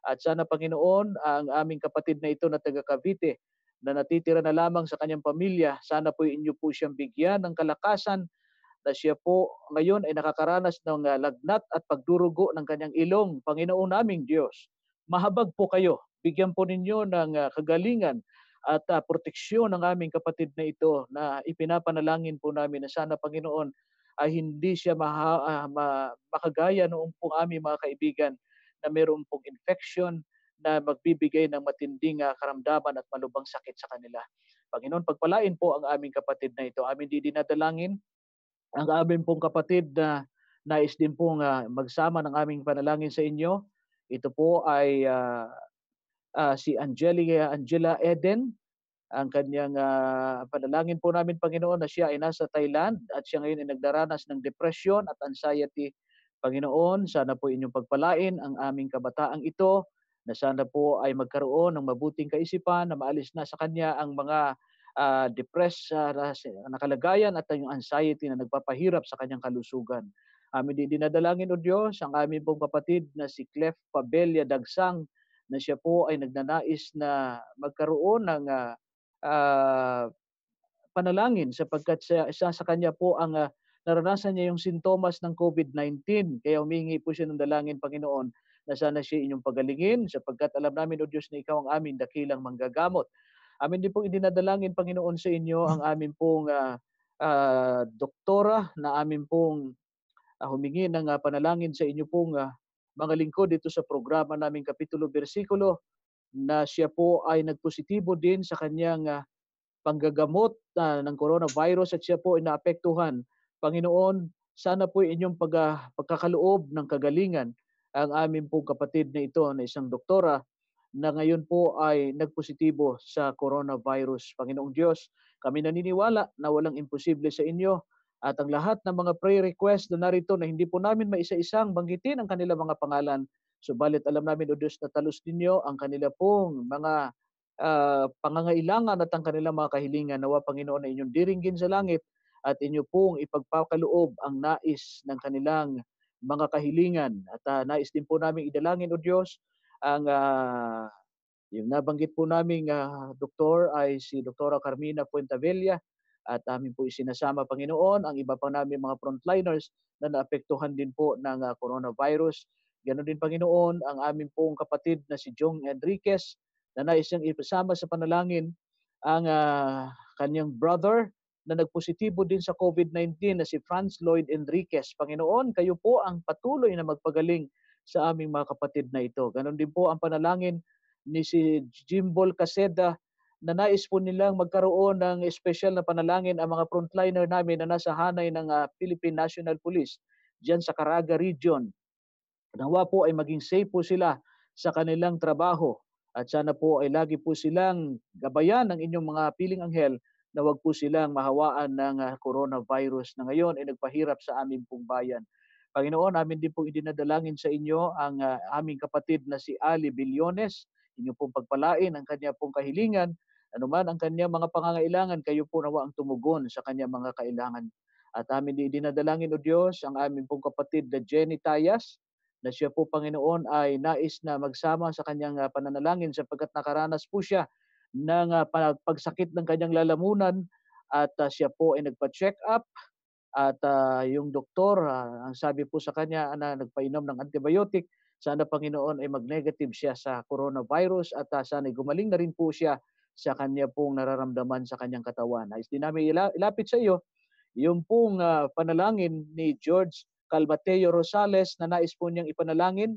At sana, Panginoon, ang aming kapatid na ito na taga Cavite na natitira na lamang sa kanyang pamilya, sana po inyo po siyang bigyan ng kalakasan na siya po ngayon ay nakakaranas ng lagnat at pagdurugo ng kanyang ilong. Panginoon naming Diyos, mahabag po kayo. Bigyan po ninyo ng kagalingan at proteksyon ng aming kapatid na ito na ipinapanalangin po namin na sana, Panginoon, ay hindi siya makagaya noong pong aming mga kaibigan na mayroon pong infection na magbibigay ng matinding karamdaman at malubhang sakit sa kanila. Panginoon, pagpalain po ang aming kapatid na ito. Amin dinadalangin ang aming pong kapatid na nais din pong magsama ng aming panalangin sa inyo. Ito po ay si Angela Eden. Ang kanyang panalangin po namin, Panginoon, na siya ay nasa Thailand at siya ngayon ay nagdaranas ng depression at anxiety. Panginoon, sana po inyong pagpalain ang aming kabataang ito na sana po ay magkaroon ng mabuting kaisipan na maalis na sa kanya ang mga depressed na kalagayan at yung anxiety na nagpapahirap sa kanyang kalusugan. Amin dinadalangin, O Diyos, ang aming pong kapatid na si Clef Pabelia Dagsang na siya po ay nagnanais na magkaroon ng panalangin sapagkat isa sa kanya po ang naranasan niya yung sintomas ng COVID-19. Kaya humingi po siya ng dalangin, Panginoon, na sana siya inyong pagalingin sapagkat alam namin, O Diyos, na ikaw ang aming dakilang manggagamot. Amin din pong idinadalangin, Panginoon, sa inyo ang amin pong doktora na amin pong humingi ng panalangin sa inyo pong mga lingkod dito sa programa naming Kapitulo Bersikulo na siya po ay nagpositibo din sa kanyang panggagamot ng coronavirus at siya po ay naapektuhan. Panginoon, sana po inyong pagkakaloob ng kagalingan ang aming pong kapatid na ito na isang doktora na ngayon po ay nagpositibo sa coronavirus. Panginoong Diyos, kami naniniwala na walang imposible sa inyo at ang lahat ng mga prayer request na narito na hindi po namin maisa-isang banggitin ang kanilang mga pangalan. Subalit alam namin, O Diyos, na talos ninyo ang kanila pong mga pangangailangan at ang kanilang mga kahilingan. Nawa, Panginoon, na inyong diringgin sa langit at inyo pong ipagpakaloob ang nais ng kanilang mga kahilingan. At nais din po namin idalangin, O Diyos, ang yung nabanggit po naming doktor ay si Dr. Carmina Puentavilla at amin po isinasama, Panginoon, ang iba pa namin mga frontliners na naapektuhan din po ng coronavirus. Ganon din, Panginoon, ang amin pong kapatid na si Jong Enriquez na nais niyang ipasama sa panalangin ang kanyang brother na nagpositibo din sa COVID-19 na si Franz Lloyd Enriquez. Panginoon, kayo po ang patuloy na magpagaling sa aming mga kapatid na ito. Ganon din po ang panalangin ni si Jimbol Caseda na nais po nilang magkaroon ng special na panalangin ang mga frontliner namin na nasa hanay ng Philippine National Police diyan sa Caraga Region. Nawa po ay maging safe po sila sa kanilang trabaho at sana po ay lagi po silang gabayan ng inyong mga piling anghel na wag po silang mahawaan ng coronavirus na ngayon ay nagpahirap sa aming pong bayan. Panginoon, amin din pong idinadalangin sa inyo ang aming kapatid na si Ali Billones. Inyo pong pagpalain ang kanya pong kahilingan. Anuman ang kanya mga pangangailangan, kayo po nawa ang tumugon sa kanya mga kailangan. At amin din idinadalangin, O Diyos, ang aming pong kapatid na Jenny Tayas, na siya po, Panginoon, ay nais na magsama sa kanyang pananalangin sapagkat nakaranas po siya ng pagsakit ng kanyang lalamunan at siya po ay nagpa-check up. At yung doktor, ang sabi po sa kanya na nagpainom ng antibiotic, sana, Panginoon, ay mag-negative siya sa coronavirus at sana ay gumaling na rin po siya sa kanya pong nararamdaman sa kanyang katawan. Nais din namin ilapit sa iyo yung pong panalangin ni George Calvateo Rosales na nais po niyang ipanalangin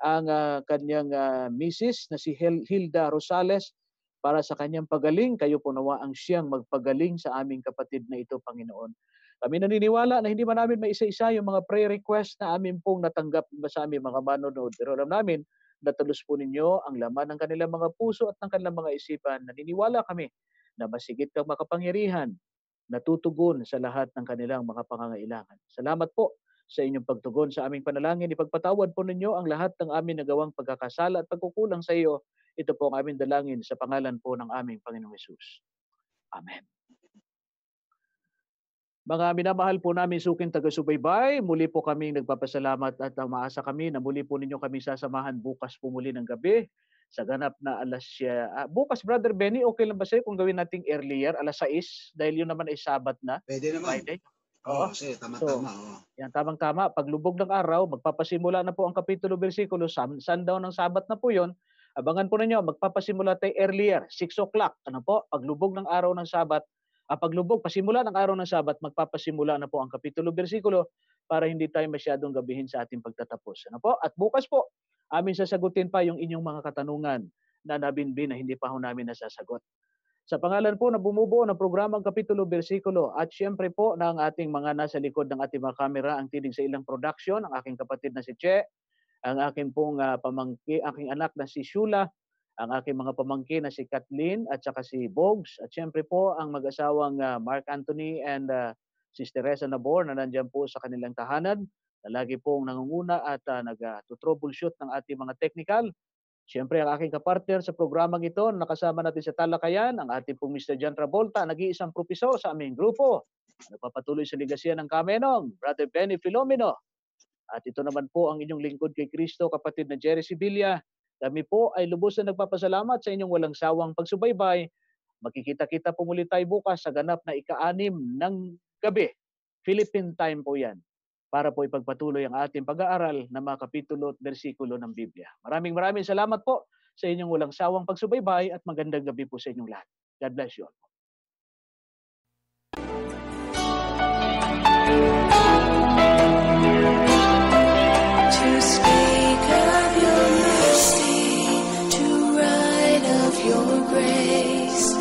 ang kanyang misis na si Hilda Rosales para sa kanyang pagaling. Kayo po nawa ang siyang magpagaling sa aming kapatid na ito, Panginoon. Kami naniniwala na hindi man namin maisa-isa yung mga prayer request na amin pong natanggap sa aming mga manonood. Pero alam namin na talos po ninyo ang laman ng kanilang mga puso at ng kanilang mga isipan. Naniniwala kami na masigit kang makapangyarihan na tutugon sa lahat ng kanilang mga pangangailangan. Salamat po sa inyong pagtugon sa aming panalangin. Ipagpatawad po ninyo ang lahat ng aming nagawang pagkakasala at pagkukulang sa iyo. Ito po ang aming dalangin sa pangalan po ng aming Panginoong Hesus. Amen. Mga minamahal po namin suking taga-subaybay, muli po kaming nagpapasalamat at maasa kami na muli po ninyo kami sasamahan bukas po muli ng gabi sa ganap na alas bukas, Brother Benny, okay lang ba sa'yo kung gawin nating earlier, alas 6? Dahil yun naman ay Sabat na. Pwede naman. Friday. Oo, kasi tama-tama. Yan, tamang-tama. Paglubog ng araw, magpapasimula na po ang kapitulo versikulo. Sundown ng Sabat na po yun. Abangan po ninyo, magpapasimula tayo earlier, 6 o'clock. Ano po? Paglubog ng araw ng Sabat, pasimula ng araw ng Sabat, magpapasimula na po ang kapitulo versikulo para hindi tayo masyadong gabihin sa ating pagtatapos. Ano po? At bukas po, amin sasagutin pa yung inyong mga katanungan na nabinbin na hindi pa ho namin nasasagot. Sa pangalan po na bumubuo ng programang Kapitulo Bersikulo at siyempre po ng ating mga nasa likod ng ating mga kamera, ang Tinig sa Ilang Production, ang aking kapatid na si Che, ang aking pong aking anak na si Shula, ang aking mga pamangkin na si Kathleen at saka si Bogs, at siyempre po ang mag-asawang Mark Anthony and Sister Reza Nabor na nandiyan po sa kanilang tahanan, na lagi pong nangunguna at nag-troubleshoot ng ating mga technical. Siyempre, ang aking kapartner sa programang ito, nakasama natin sa talakayan, ang ating pong Mr. John Travolta, nag-iisang propesor sa aming grupo. Nagpapatuloy sa ligasya ng Kamenong, Brother Benny Filomeno. At ito naman po ang inyong lingkod kay Kristo, kapatid na Jerry Sibilia. Kami po ay lubos na nagpapasalamat sa inyong walang sawang pagsubaybay. Makikita-kita po muli tayo bukas sa ganap na ika-6 ng gabi. Philippine time po yan, para po ipagpatuloy ang ating pag-aaral ng mga kapitulo at bersikulo ng Biblia. Maraming salamat po sa inyong walang sawang pagsubaybay at magandang gabi po sa inyong lahat. God bless you all. To speak of your mercy, to write of your grace,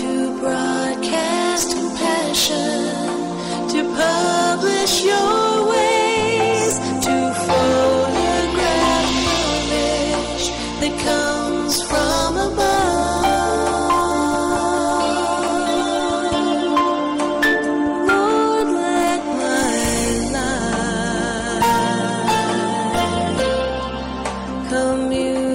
to broadcast compassion, to publish your ways, to photograph knowledge that comes from above. Lord, let my life commune